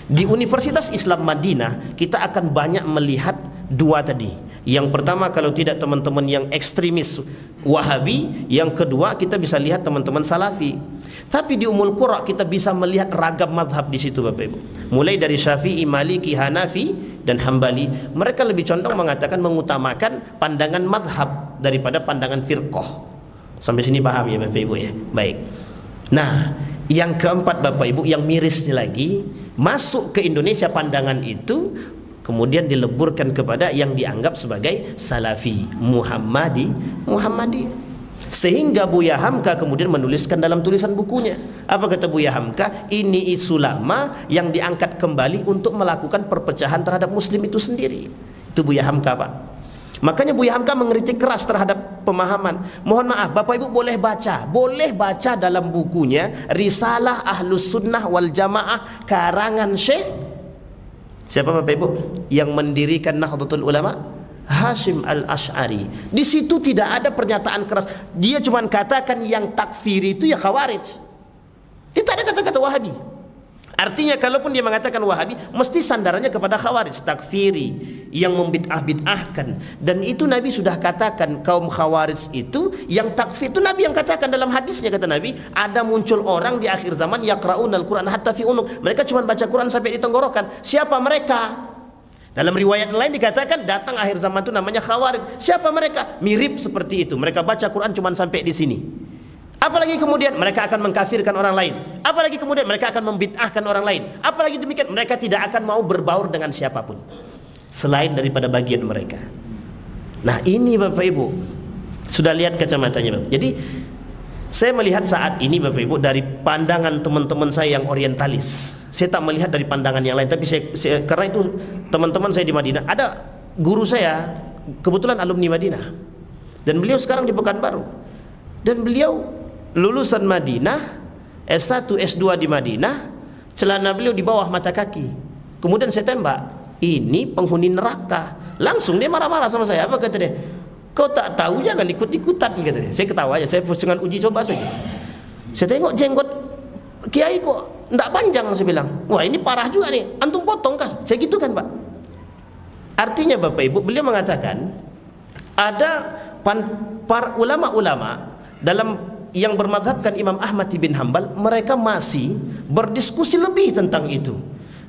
Di Universitas Islam Madinah kita akan banyak melihat dua tadi. Yang pertama, kalau tidak teman-teman yang ekstremis Wahabi, yang kedua kita bisa lihat teman-teman Salafi. Tapi di Ummul Qura kita bisa melihat ragam mazhab di situ Bapak Ibu. Mulai dari Syafi'i, Maliki, Hanafi dan Hambali. Mereka lebih condong mengatakan mengutamakan pandangan mazhab daripada pandangan firqah. Sampai sini paham ya Bapak Ibu ya? Baik. Nah, yang keempat Bapak Ibu, yang mirisnya lagi, masuk ke Indonesia pandangan itu kemudian dileburkan kepada yang dianggap sebagai Salafi, Muhammadi. Sehingga Buya Hamka kemudian menuliskan dalam tulisan bukunya. Apa kata Buya Hamka? Ini isu lama yang diangkat kembali untuk melakukan perpecahan terhadap Muslim itu sendiri. Itu Buya Hamka Pak. Makanya Buya Hamka mengkritik keras terhadap pemahaman. Mohon maaf Bapak Ibu boleh baca dalam bukunya Risalah Ahlus Sunnah wal Jamaah karangan Syekh siapa Bapak Ibu? Yang mendirikan Nahdlatul Ulama, Hashim Al-Asy'ari. Di situ tidak ada pernyataan keras. Dia cuma katakan yang takfiri itu ya Khawarij. Tidak ada kata-kata Wahabi. Artinya kalaupun dia mengatakan Wahabi, mesti sandarannya kepada Khawarij, takfiri, yang membid'ah-bid'ahkan. Dan itu Nabi sudah katakan kaum Khawarij itu yang takfir. Itu Nabi yang katakan dalam hadisnya, kata Nabi, ada muncul orang di akhir zaman yaqra'unal Qur'an hatta fi unuq. Mereka cuma baca Quran sampai di tenggorokan. Siapa mereka? Dalam riwayat lain dikatakan datang akhir zaman itu namanya Khawarij. Siapa mereka? Mirip seperti itu. Mereka baca Quran cuma sampai di sini. Apalagi kemudian mereka akan mengkafirkan orang lain. Apalagi kemudian mereka akan membid'ahkan orang lain. Apalagi demikian mereka tidak akan mau berbaur dengan siapapun selain daripada bagian mereka. Nah ini Bapak Ibu sudah lihat kacamatanya Bapak. Jadi saya melihat saat ini Bapak Ibu dari pandangan teman-teman saya yang orientalis. Saya tak melihat dari pandangan yang lain. Tapi saya karena itu teman-teman saya di Madinah, ada guru saya kebetulan alumni Madinah dan beliau sekarang di Pekanbaru. Dan beliau lulusan Madinah, S1, S2 di Madinah, celana beliau di bawah mata kaki. Kemudian saya tembak, ini penghuni neraka. Langsung dia marah-marah sama saya. Apa kata dia? Kau tak tahu jangan ikut-ikutan, kata dia. Saya ketawa aja, saya dengan uji coba saja. Saya tengok jenggot kiai kok enggak panjang, saya bilang. Wah ini parah juga nih, antum potong kah? Saya gitu kan Pak. Artinya Bapak Ibu, beliau mengatakan ada para ulama-ulama dalam yang bermadhabkan Imam Ahmad bin Hanbal, mereka masih berdiskusi lebih tentang itu.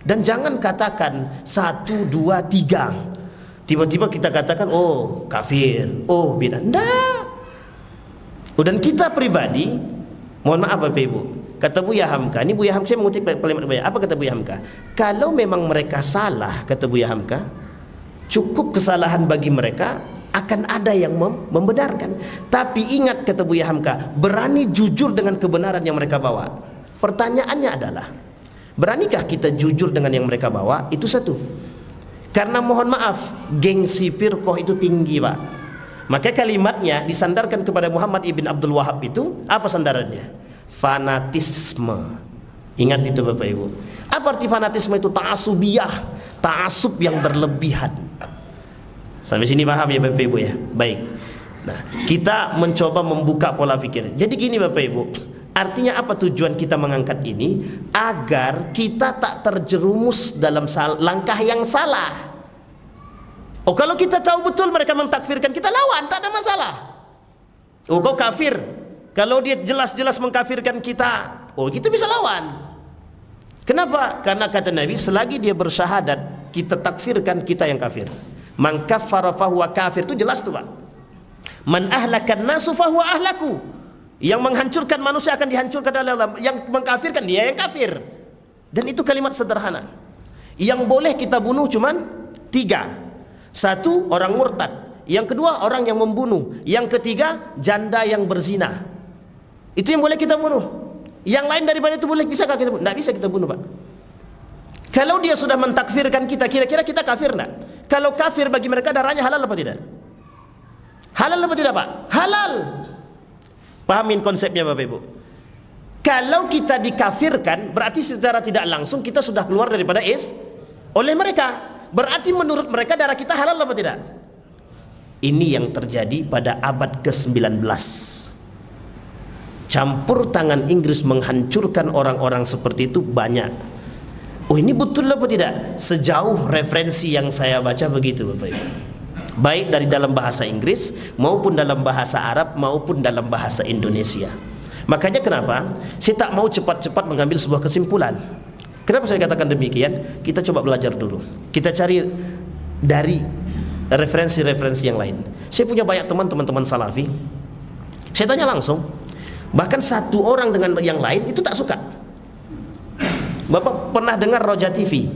Dan jangan katakan 1, 2, 3 tiba-tiba kita katakan oh kafir, oh bid'ah. Enggak. Dan kita pribadi, mohon maaf Bapak Ibu, kata Buya Hamka, ini Buya Hamka, saya mengutip kalimat Buya. Apa kata Buya Hamka? Kalau memang mereka salah, kata Buya Hamka, cukup kesalahan bagi mereka, akan ada yang membenarkan. Tapi ingat kata Buya Hamka, berani jujur dengan kebenaran yang mereka bawa. Pertanyaannya adalah, beranikah kita jujur dengan yang mereka bawa? Itu satu. Karena mohon maaf, gengsi firqah itu tinggi Pak. Maka kalimatnya disandarkan kepada Muhammad ibn Abdul Wahab itu, apa sandarannya? Fanatisme. Ingat itu Bapak Ibu. Apa arti fanatisme itu? Ta'asubiyah, ta'asub yang berlebihan. Sampai sini paham ya Bapak Ibu ya? Baik. Nah, kita mencoba membuka pola pikir. Jadi gini Bapak Ibu, artinya apa tujuan kita mengangkat ini? Agar kita tak terjerumus dalam langkah yang salah. Oh kalau kita tahu betul mereka mentakfirkan, kita lawan, tak ada masalah. Oh kau kafir, kalau dia jelas-jelas mengkafirkan kita, oh kita bisa lawan. Kenapa? Karena kata Nabi, selagi dia bersyahadat, kita takfirkan, kita yang kafir. Man kaffara fahuwa kafir, itu jelas tuh Pak. Man ahlakan nasu fahuwa ahlaku. Yang menghancurkan manusia akan dihancurkan oleh Allah. Yang mengkafirkan dia yang kafir. Dan itu kalimat sederhana. Yang boleh kita bunuh cuman 3. 1 orang murtad. Yang kedua orang yang membunuh. Yang ketiga janda yang berzina. Itu yang boleh kita bunuh. Yang lain daripada itu boleh bisakah kita bunuh? Tidak bisa kita bunuh Pak. Kalau dia sudah mentakfirkan kita, kira-kira kita kafir enggak? Kalau kafir bagi mereka darahnya halal apa tidak? Halal apa tidak Pak? Halal. Pahamin konsepnya Bapak Ibu. Kalau kita dikafirkan, berarti secara tidak langsung kita sudah keluar daripada oleh mereka. Berarti menurut mereka darah kita halal apa tidak? Ini yang terjadi pada abad ke-19. Campur tangan Inggris menghancurkan orang-orang seperti itu banyak. Oh, ini betul apa tidak? Sejauh referensi yang saya baca begitu Bapak Ibu. Baik dari dalam bahasa Inggris maupun dalam bahasa Arab maupun dalam bahasa Indonesia. Makanya kenapa saya tak mau cepat-cepat mengambil sebuah kesimpulan. Kenapa saya katakan demikian? Kita coba belajar dulu. Kita cari dari referensi-referensi yang lain. Saya punya banyak teman-teman salafi. Saya tanya langsung. Bahkan satu orang dengan yang lain itu tak suka. Bapak pernah dengar Roja TV?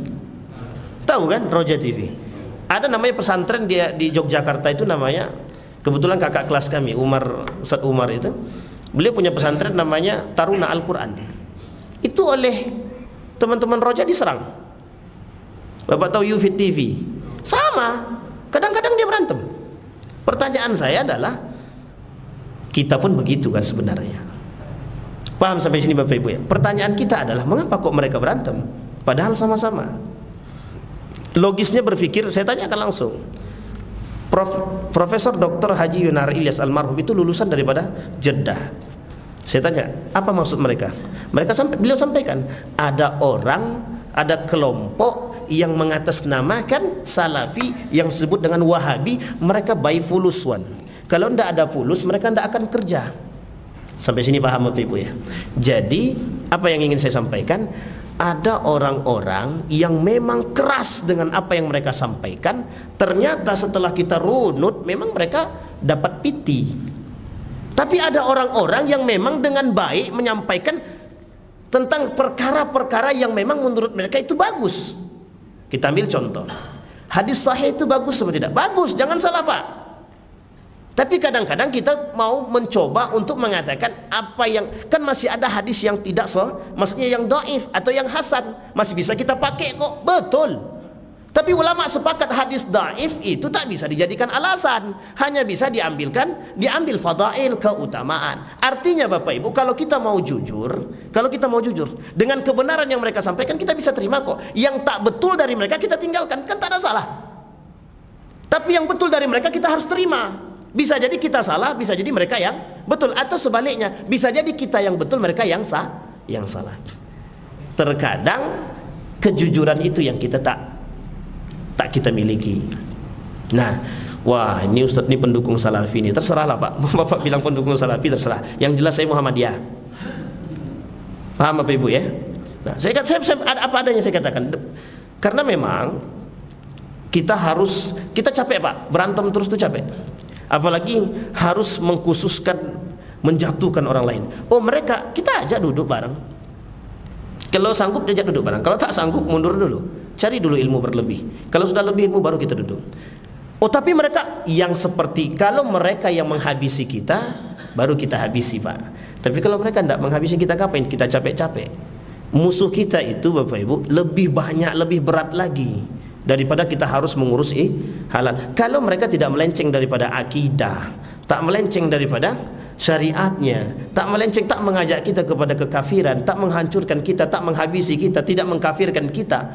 Tahu kan Roja TV? Ada namanya pesantren di Yogyakarta itu namanya, kebetulan kakak kelas kami Ustadz Umar itu, beliau punya pesantren namanya Taruna Al-Quran. Itu oleh teman-teman Roja diserang. Bapak tahu Yufid TV? Sama, kadang-kadang dia berantem. Pertanyaan saya adalah, kita pun begitu kan sebenarnya. Paham sampai sini Bapak Ibu ya? Pertanyaan kita adalah, mengapa kok mereka berantem? Padahal sama-sama. Logisnya berpikir, saya tanyakan langsung. Profesor Dr. Haji Yunar Ilyas almarhum itu lulusan daripada Jeddah. Saya tanya, apa maksud mereka? Beliau sampaikan, ada kelompok yang mengatasnamakan Salafi yang disebut dengan Wahabi, mereka by fulus one. Kalau tidak ada fulus, mereka tidak akan kerja. Sampai sini paham Bapak Ibu ya? Jadi, apa yang ingin saya sampaikan? Ada orang-orang yang memang keras dengan apa yang mereka sampaikan. Ternyata setelah kita runut, memang mereka dapat piti. Tapi ada orang-orang yang memang dengan baik menyampaikan tentang perkara-perkara yang memang menurut mereka itu bagus. Kita ambil contoh. Hadis sahih itu bagus atau tidak? Bagus, jangan salah Pak. Tapi kadang-kadang kita mau mencoba untuk mengatakan apa yang, kan masih ada hadis yang tidak maksudnya yang dhaif atau yang hasan, masih bisa kita pakai kok, betul. Tapi ulama sepakat hadis dhaif itu tak bisa dijadikan alasan, hanya bisa diambil fadail, keutamaan. Artinya Bapak Ibu, kalau kita mau jujur dengan kebenaran yang mereka sampaikan, kita bisa terima kok. Yang tak betul dari mereka kita tinggalkan, kan tak ada salah. Tapi yang betul dari mereka kita harus terima. Bisa jadi kita salah, bisa jadi mereka yang betul, atau sebaliknya, bisa jadi kita yang betul, mereka yang salah. Terkadang kejujuran itu yang kita tak kita miliki. Nah, wah ini Ustadz ini pendukung Salafi ini, terserahlah Pak. Bapak bilang pendukung Salafi terserah. Yang jelas saya Muhammadiyah. Paham Bapak Ibu ya? Nah, saya apa adanya saya katakan. Karena memang kita capek Pak, berantem terus tuh capek. Apalagi harus mengkhususkan menjatuhkan orang lain. Oh mereka, kita ajak duduk bareng. Kalau sanggup ajak duduk bareng. Kalau tak sanggup mundur dulu. Cari dulu ilmu berlebih. Kalau sudah lebih ilmu baru kita duduk. Oh tapi mereka yang seperti, kalau mereka yang menghabisi kita, baru kita habisi Pak. Tapi kalau mereka tidak menghabisi kita, ngapain kita capek-capek? Musuh kita itu Bapak Ibu lebih banyak, lebih berat lagi daripada kita harus mengurus halal. Kalau mereka tidak melenceng daripada akidah, tak melenceng daripada syariatnya, tak melenceng, tak mengajak kita kepada kekafiran, tak menghancurkan kita, tak menghabisi kita, tidak mengkafirkan kita,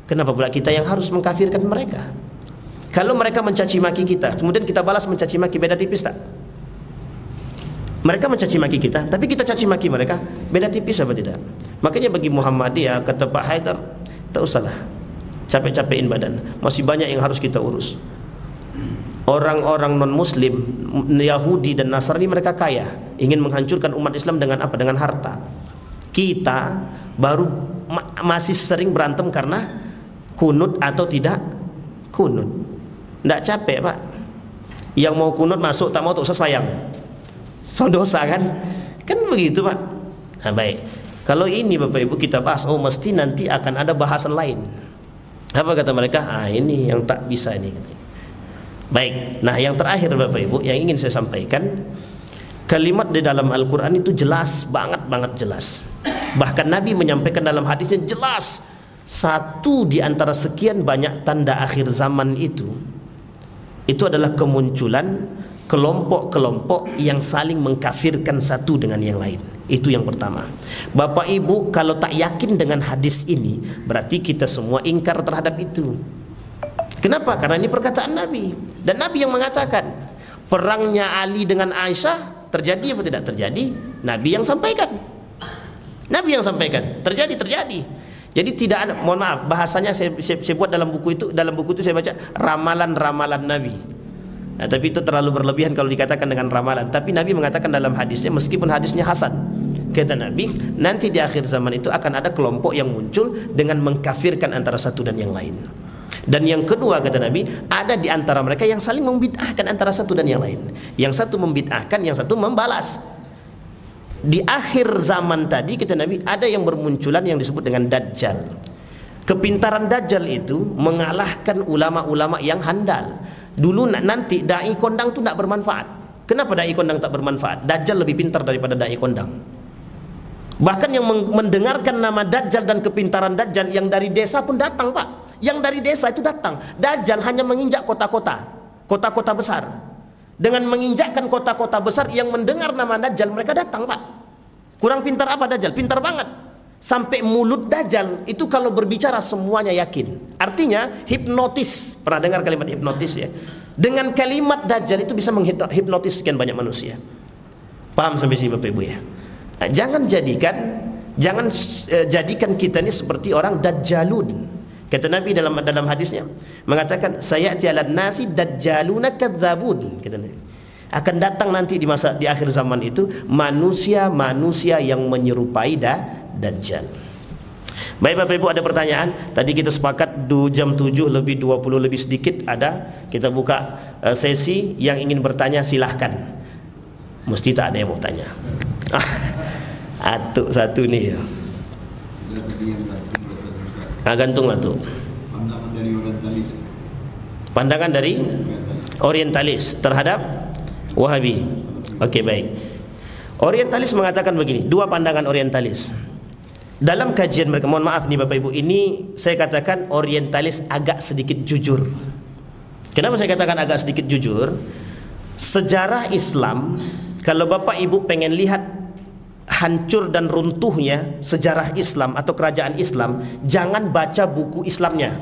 kenapa pula kita yang harus mengkafirkan mereka? Kalau mereka mencaci maki kita, kemudian kita balas mencaci maki, beda tipis tak? Mereka mencaci maki kita, tapi kita caci maki mereka, beda tipis apa tidak? Makanya bagi Muhammadiyah, kata Pak Haidar, tak usahlah capek-capekin badan, masih banyak yang harus kita urus. Orang-orang non-muslim, Yahudi dan Nasrani, mereka kaya, ingin menghancurkan umat Islam dengan apa? Dengan harta. Kita baru masih sering berantem karena kunut atau tidak kunut. Tidak capek Pak. Yang mau kunut masuk, tak mau tak usah sayang. So dosa kan? Kan begitu Pak. Nah baik, kalau ini Bapak Ibu kita bahas, oh mesti nanti akan ada bahasan lain. Apa kata mereka? Ini yang tak bisa ini. Baik, nah yang terakhir Bapak Ibu yang ingin saya sampaikan, kalimat di dalam Al-Quran itu jelas, banget jelas. Bahkan Nabi menyampaikan dalam hadisnya jelas, satu di antara sekian banyak tanda akhir zaman itu adalah kemunculan kelompok-kelompok yang saling mengkafirkan satu dengan yang lain. Itu yang pertama. Bapak Ibu, kalau tak yakin dengan hadis ini, berarti kita semua ingkar terhadap itu. Kenapa? Karena ini perkataan Nabi, dan Nabi yang mengatakan. Perangnya Ali dengan Aisyah terjadi apa tidak terjadi? Nabi yang sampaikan. Nabi yang sampaikan. Terjadi. Jadi tidak ada, mohon maaf, bahasanya saya buat dalam buku itu saya baca ramalan-ramalan Nabi. Nah, tapi itu terlalu berlebihan kalau dikatakan dengan ramalan. Tapi Nabi mengatakan dalam hadisnya, meskipun hadisnya hasan, kata Nabi, nanti di akhir zaman itu akan ada kelompok yang muncul dengan mengkafirkan antara satu dan yang lain. Dan yang kedua, kata Nabi, ada di antara mereka yang saling membid'ahkan antara satu dan yang lain. Yang satu membid'ahkan, yang satu membalas. Di akhir zaman tadi, kata Nabi, ada yang bermunculan yang disebut dengan Dajjal. Kepintaran Dajjal itu mengalahkan ulama-ulama yang handal. Dulu nanti dai kondang itu tidak bermanfaat. Kenapa dai kondang tak bermanfaat? Dajjal lebih pintar daripada dai kondang. Bahkan yang mendengarkan nama Dajjal dan kepintaran Dajjal yang dari desa pun datang, Pak. Yang dari desa itu datang. Dajjal hanya menginjak kota-kota besar. Dengan menginjakkan kota-kota besar, yang mendengar nama Dajjal mereka datang, Pak. Kurang pintar apa Dajjal? Pintar banget. Sampai mulut Dajjal itu kalau berbicara semuanya yakin. Artinya hipnotis. Pernah dengar kalimat hipnotis ya? Dengan kalimat Dajjal itu bisa menghipnotis sekian banyak manusia. Paham sampai sini Bapak Ibu ya? Nah, jangan jadikan kita ini seperti orang Dajjalun. Kata Nabi dalam hadisnya mengatakan, sayati 'alan nasi dajjaluna kadzabun, kata Nabi. Akan datang nanti di akhir zaman itu manusia yang menyerupai Dajjal. Baik Bapak Ibu, ada pertanyaan? Tadi kita sepakat jam 7 lebih 20 lebih sedikit ada. Kita buka sesi, yang ingin bertanya silahkan. Mesti tak ada yang mau tanya. Atuk satu nih ya. Gantunglah tuh. Pandangan dari orientalis terhadap Wahabi. Okey, baik. Orientalis mengatakan begini, dua pandangan orientalis. Dalam kajian mereka, mohon maaf nih Bapak Ibu, ini saya katakan orientalis agak sedikit jujur. Kenapa saya katakan agak sedikit jujur? Sejarah Islam, kalau Bapak Ibu pengen lihat hancur dan runtuhnya sejarah Islam atau kerajaan Islam, jangan baca buku Islamnya,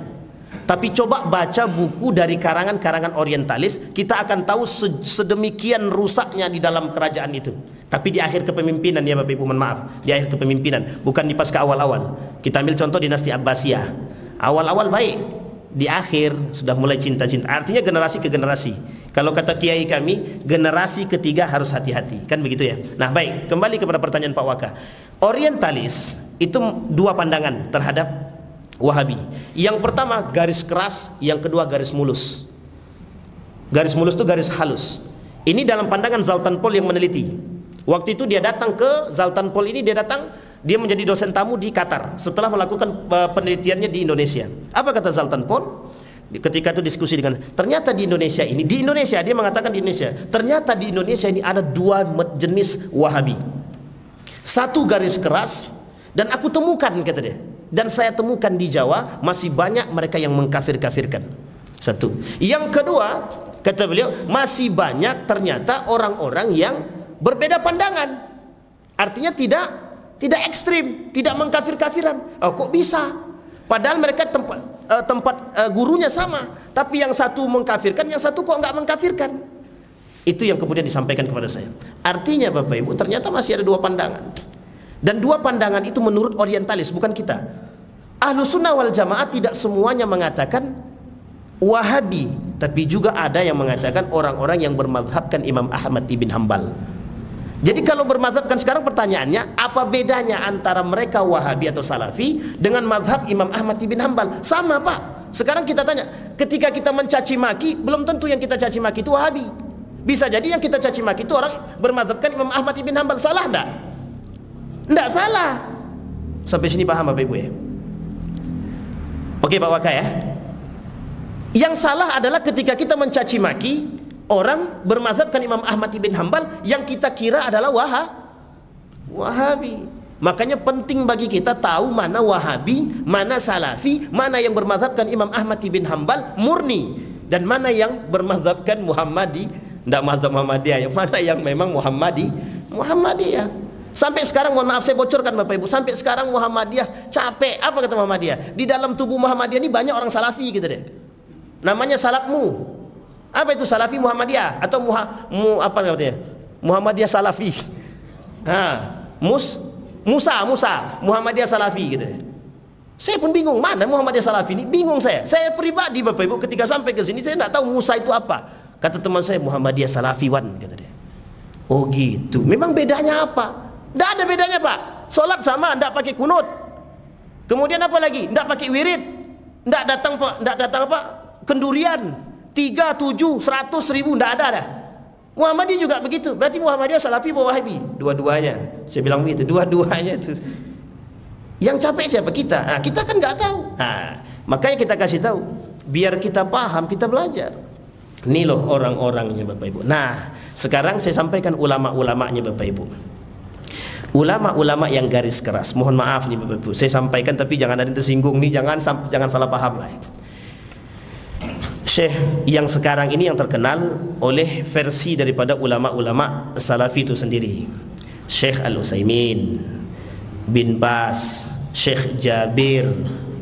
tapi coba baca buku dari karangan-karangan orientalis. Kita akan tahu sedemikian rusaknya di dalam kerajaan itu. Tapi di akhir kepemimpinan ya Bapak Ibu, mohon maaf, di akhir kepemimpinan, bukan di pas ke awal-awal. Kita ambil contoh dinasti Abbasiyah. Awal-awal baik, di akhir sudah mulai cinta-cinta. Artinya generasi ke generasi. Kalau kata kiai kami, generasi ketiga harus hati-hati, kan begitu ya. Nah baik, kembali kepada pertanyaan Pak Waka. Orientalis itu dua pandangan terhadap Wahabi. Yang pertama garis keras, yang kedua garis mulus. Garis mulus itu garis halus. Ini dalam pandangan Zaltan Pol yang meneliti. Waktu itu dia datang ke Zaltan Pol ini, dia menjadi dosen tamu di Qatar setelah melakukan penelitiannya di Indonesia. Apa kata Zaltan Pol? Ketika itu diskusi dengan, ternyata di Indonesia dia mengatakan di Indonesia, ternyata di Indonesia ini ada dua jenis Wahabi. Satu garis keras, dan aku temukan, kata dia, dan saya temukan di Jawa masih banyak mereka yang mengkafir-kafirkan. Satu. Yang kedua, kata beliau, masih banyak ternyata orang-orang yang berbeda pandangan. Artinya tidak ekstrim, tidak mengkafir-kafiran. Oh, kok bisa? Padahal mereka tempat gurunya sama, tapi yang satu mengkafirkan, yang satu kok enggak mengkafirkan. Itu yang kemudian disampaikan kepada saya. Artinya Bapak Ibu, ternyata masih ada dua pandangan. Dan dua pandangan itu menurut orientalis, bukan kita. Ahlussunnah wal Jamaah tidak semuanya mengatakan Wahabi, tapi juga ada yang mengatakan orang-orang yang bermadzhabkan Imam Ahmad ibn Hanbal. Jadi kalau bermadzhabkan sekarang, pertanyaannya apa bedanya antara mereka Wahabi atau Salafi dengan mazhab Imam Ahmad ibn Hanbal? Sama Pak. Sekarang kita tanya, ketika kita mencaci maki, belum tentu yang kita caci maki itu Wahabi. Bisa jadi yang kita caci maki itu orang bermadzhabkan Imam Ahmad ibn Hanbal. Salah enggak? Enggak salah. Sampai sini paham Bapak Ibu ya? Oke Pak Waka ya. Yang salah adalah ketika kita mencaci maki orang bermadzhabkan Imam Ahmad ibn Hanbal yang kita kira adalah Wahabi. Makanya penting bagi kita tahu mana Wahabi, mana Salafi, mana yang bermadzhabkan Imam Ahmad ibn Hanbal murni, dan mana yang bermadzhabkan Muhammadi Tidak mazhab Muhammadiyah, yang mana yang memang Muhammadiyah. Sampai sekarang, mohon maaf saya bocorkan Bapak Ibu, sampai sekarang Muhammadiyah capek. Apa kata Muhammadiyah? Di dalam tubuh Muhammadiyah ini banyak orang salafi gitu deh. Namanya salafmu. Apa itu salafi Muhammadiyah? Atau apa namanya? Muhammadiyah salafi. Musa Muhammadiyah salafi gitu deh. Saya pun bingung, mana Muhammadiyah salafi ini? Bingung saya. Saya pribadi Bapak Ibu ketika sampai ke sini saya tidak tahu Musa itu apa. Kata teman saya, Muhammadiyah salafiwan kata dia. Oh gitu. Memang bedanya apa? Tidak ada bedanya Pak. Solat sama, tidak pakai kunut. Kemudian apa lagi? Tidak pakai wirid. Tidak datang apa? Kendurian. 3, 7, 100, 1000 tidak ada dah. Muhammadiyah juga begitu. Berarti Muhammadiyah salafi atau wahabi? Dua-duanya. Saya bilang begitu. Dua-duanya itu. Yang capek siapa? Kita. Nah, kita kan nggak tahu. Nah, makanya kita kasih tahu. Biar kita paham, kita belajar. Ini loh orang-orangnya Bapak Ibu. Nah, sekarang saya sampaikan ulama-ulamanya Bapak Ibu. Ulama-ulama yang garis keras. Mohon maaf nih Bapak Ibu, saya sampaikan tapi jangan ada yang tersinggung nih, jangan salah paham lah. Syekh yang sekarang ini yang terkenal oleh versi daripada ulama-ulama salafi itu sendiri. Syekh Al-Utsaimin, bin Bas, Syekh Jabir.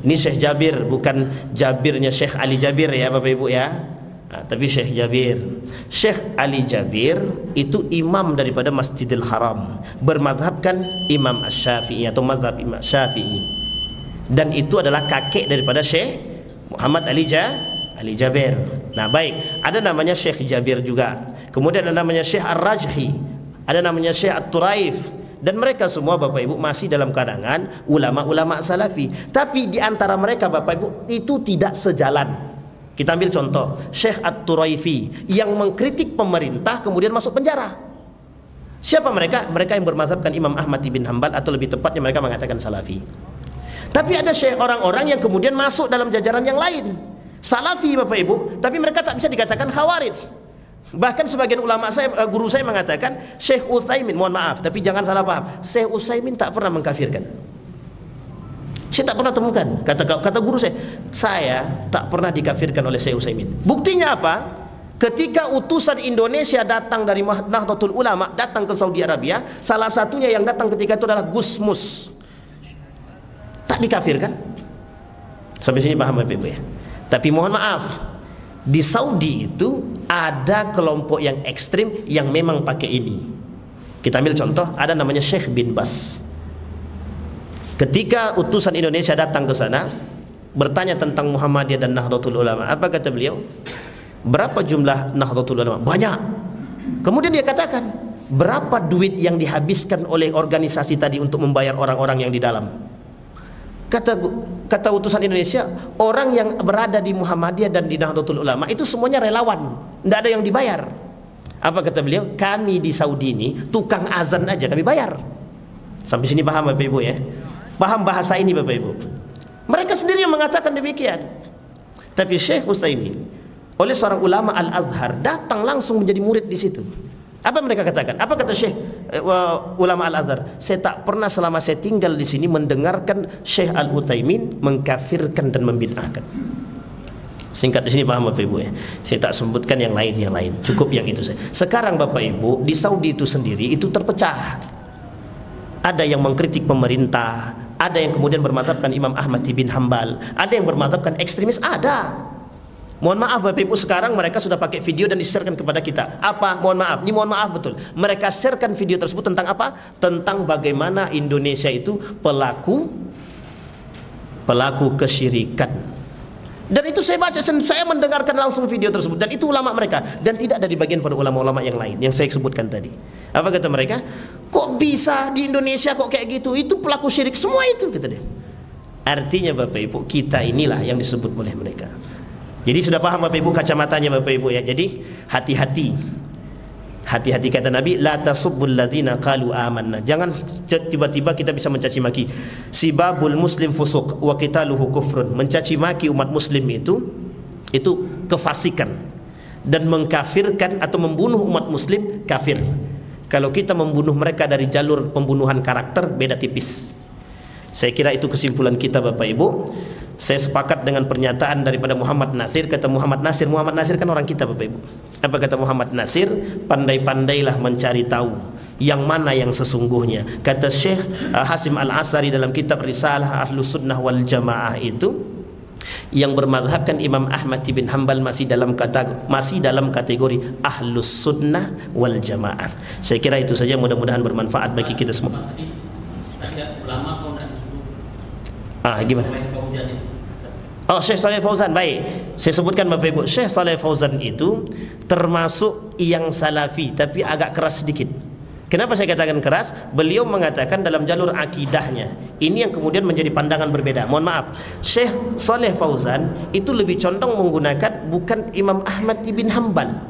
Ini Syekh Jabir, bukan Jabirnya Syekh Ali Jabir ya Bapak Ibu ya. Tapi Syekh Jabir. Syekh Ali Jabir itu imam daripada Masjidil Haram, bermadhabkan Imam Asy-Syafi'i atau mazhab Imam Syafi'i. Dan itu adalah kakek daripada Syekh Muhammad Ali Jabir. Nah baik, ada namanya Syekh Jabir juga. Kemudian ada namanya Syekh Ar-Rajhi, ada namanya Syekh At-Turaif. Dan mereka semua Bapak Ibu masih dalam kalangan ulama-ulama salafi. Tapi di antara mereka Bapak Ibu itu tidak sejalan. Kita ambil contoh Syekh At-Turaifi yang mengkritik pemerintah kemudian masuk penjara. Siapa mereka? Mereka yang bermazhabkan Imam Ahmad bin Hanbal, atau lebih tepatnya mereka mengatakan salafi. Tapi ada syekh orang-orang yang kemudian masuk dalam jajaran yang lain, salafi Bapak Ibu, tapi mereka tak bisa dikatakan khawarij. Bahkan sebagian ulama saya, guru saya mengatakan Syekh Utsaimin, mohon maaf tapi jangan salah paham, Syekh Utsaimin tak pernah mengkafirkan. Saya tak pernah temukan, kata guru saya tak pernah dikafirkan oleh Syekh Utsaimin. Buktinya apa? Ketika utusan Indonesia datang dari Nahdlatul Ulama datang ke Saudi Arabia, salah satunya yang datang ketika itu adalah Gus Mus. Tak dikafirkan. Sampai sini paham Bapak Ibu ya? Tapi mohon maaf, di Saudi itu ada kelompok yang ekstrim yang memang pakai ini. Kita ambil contoh, ada namanya Syekh bin Bas. Ketika utusan Indonesia datang ke sana bertanya tentang Muhammadiyah dan Nahdlatul Ulama, apa kata beliau? Berapa jumlah Nahdlatul Ulama? Banyak. Kemudian dia katakan, berapa duit yang dihabiskan oleh organisasi tadi untuk membayar orang-orang yang di dalam? Kata utusan Indonesia, orang yang berada di Muhammadiyah dan di Nahdlatul Ulama itu semuanya relawan, tidak ada yang dibayar. Apa kata beliau? Kami di Saudi ini tukang azan aja kami bayar. Sampai sini paham Bapak Ibu ya? Paham bahasa ini Bapak Ibu? Mereka sendiri yang mengatakan demikian. Tapi Syekh Utsaimin oleh seorang ulama Al-Azhar datang langsung menjadi murid di situ. Apa mereka katakan? Apa kata Syekh ulama Al-Azhar? Saya tak pernah selama saya tinggal di sini mendengarkan Syekh Al-Utsaimin mengkafirkan dan membid'ahkan. Singkat di sini paham Bapak Ibu ya? Saya tak sebutkan yang lain. Cukup yang itu saja. Sekarang Bapak Ibu di Saudi itu sendiri itu terpecah. Ada yang mengkritik pemerintah, ada yang kemudian bermadzhabkan Imam Ahmad bin Hanbal, ada yang bermadzhabkan ekstremis, ada. Mohon maaf Bapak Ibu, sekarang mereka sudah pakai video dan di-sharekan kepada kita. Apa? Mohon maaf, ini mohon maaf betul. Mereka sharekan video tersebut tentang apa? Tentang bagaimana Indonesia itu pelaku kesyirikan. Dan itu saya baca, saya mendengarkan langsung video tersebut, dan itu ulama mereka, dan tidak dari bagian pada ulama-ulama yang lain yang saya sebutkan tadi. Apa kata mereka? Kok bisa di Indonesia kok kayak gitu? Itu pelaku syirik semua itu, kata dia. Artinya Bapak Ibu, kita inilah yang disebut oleh mereka. Jadi sudah paham Bapak Ibu kacamatanya Bapak Ibu ya. Jadi hati-hati. Hati-hati kata Nabi, la tasubbul ladzina qalu amanna. Jangan tiba-tiba kita bisa mencaci maki. Sibabul muslim fusuq wa qitaluhu kufrun. Mencaci maki umat muslim itu kefasikan, dan mengkafirkan atau membunuh umat muslim kafir. Kalau kita membunuh mereka dari jalur pembunuhan karakter, beda tipis. Saya kira itu kesimpulan kita Bapak Ibu. Saya sepakat dengan pernyataan daripada Muhammad Nasir. Kata Muhammad Nasir kan orang kita Bapak Ibu. Apa kata Muhammad Nasir? Pandai-pandailah mencari tahu yang mana yang sesungguhnya. Kata Syekh Hasim Al-Asari dalam kitab Risalah Ahlus Sunnah wal Jamaah itu, yang bermadhabkan Imam Ahmad bin Hanbal masih dalam kategori Ahlus Sunnah wal Jamaah. Saya kira itu saja, mudah-mudahan bermanfaat bagi kita semua. Gimana? Oh, Syekh Saleh Fauzan, baik. Saya sebutkan Bapak Ibu, Syekh Saleh Fauzan itu termasuk yang salafi tapi agak keras sedikit. Kenapa saya katakan keras? Beliau mengatakan dalam jalur akidahnya, ini yang kemudian menjadi pandangan berbeda. Mohon maaf, Syekh Saleh Fauzan itu lebih condong menggunakan bukan Imam Ahmad ibn Hanbal,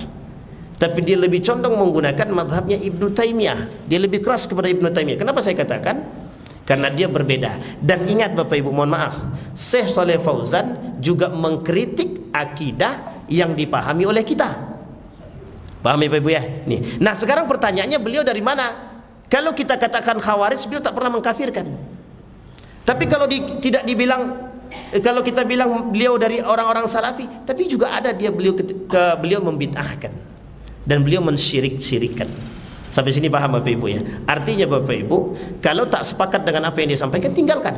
tapi dia lebih condong menggunakan mazhabnya Ibnu Taimiyah. Dia lebih keras kepada Ibnu Taimiyah. Kenapa saya katakan? Karena dia berbeda. Dan ingat Bapak Ibu, mohon maaf, Syekh Saleh Fauzan juga mengkritik akidah yang dipahami oleh kita. Paham ya Bapak Ibu ya? Nih. Nah, sekarang pertanyaannya, beliau dari mana? Kalau kita katakan Khawarij, beliau tak pernah mengkafirkan. Tapi kalau tidak dibilang, kalau kita bilang beliau dari orang-orang Salafi, tapi juga ada beliau membid'ahkan dan beliau mensyirik-syirikkan. Sampai sini paham Bapak Ibu ya? Artinya Bapak Ibu, kalau tak sepakat dengan apa yang dia sampaikan, tinggalkan.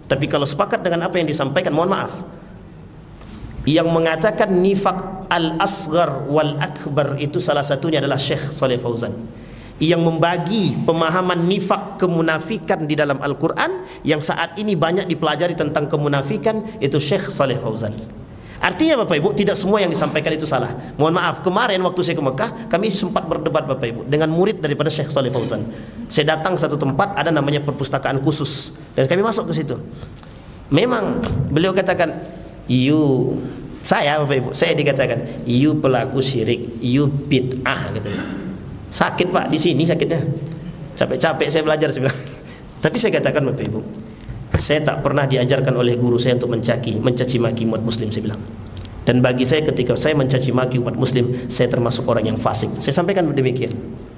Tapi kalau sepakat dengan apa yang disampaikan, mohon maaf, yang mengatakan nifaq al-asghar wal akbar itu salah satunya adalah Syekh Saleh Fauzan. Yang membagi pemahaman nifaq, kemunafikan di dalam Al-Quran, yang saat ini banyak dipelajari tentang kemunafikan, itu Syekh Saleh Fauzan. Artinya Bapak Ibu, tidak semua yang disampaikan itu salah. Mohon maaf, kemarin waktu saya ke Mekah, kami sempat berdebat Bapak Ibu dengan murid daripada Syekh Saleh Fauzan. Saya datang satu tempat, ada namanya perpustakaan khusus, dan kami masuk ke situ. Memang beliau katakan, saya Bapak Ibu, saya dikatakan, you pelaku syirik, you bid'ah gitu. Sakit Pak, di sini sakitnya. Capek-capek saya belajar, saya bilang. Tapi saya katakan Bapak Ibu, saya tak pernah diajarkan oleh guru saya untuk mencaci maki umat muslim, saya bilang. Dan bagi saya, ketika saya mencaci maki umat muslim, saya termasuk orang yang fasik. Saya sampaikan demikian.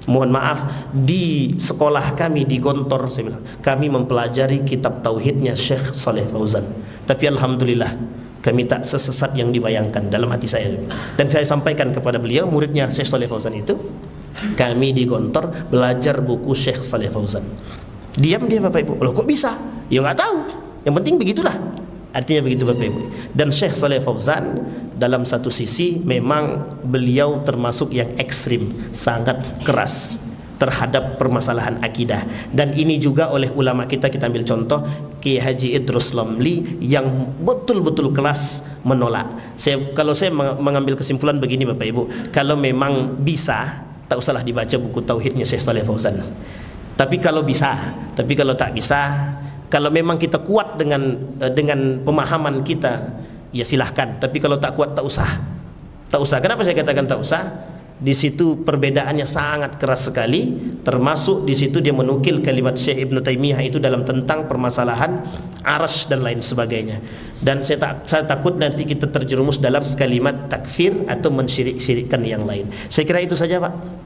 Mohon maaf, di sekolah kami di Gontor, saya bilang, kami mempelajari kitab tauhidnya Syekh Saleh Fauzan. Tapi alhamdulillah, kami tak sesesat yang dibayangkan dalam hati saya. Dan saya sampaikan kepada beliau, muridnya Syekh Saleh Fauzan itu, kami di Gontor belajar buku Syekh Saleh Fauzan. Diam dia Bapak Ibu. Loh kok bisa? Ya nggak tahu. Yang penting begitulah. Artinya begitu Bapak Ibu. Dan Syekh Saleh Fauzan dalam satu sisi memang beliau termasuk yang ekstrim, sangat keras terhadap permasalahan akidah. Dan ini juga oleh ulama kita ambil contoh Kiai Haji Idrus Lomli yang betul-betul keras menolak. Kalau saya mengambil kesimpulan begini Bapak Ibu, kalau memang bisa, tak usahlah dibaca buku tauhidnya Syekh Saleh Fauzan. Tapi kalau bisa, tapi kalau tak bisa, kalau memang kita kuat dengan pemahaman kita, ya silahkan. Tapi kalau tak kuat, tak usah. Tak usah. Kenapa saya katakan tak usah? Di situ perbedaannya sangat keras sekali. Termasuk di situ dia menukil kalimat Syekh Ibnu Taimiyah itu dalam tentang permasalahan arsy dan lain sebagainya. Dan saya takut nanti kita terjerumus dalam kalimat takfir atau mensyirik-syirikkan yang lain. Saya kira itu saja Pak.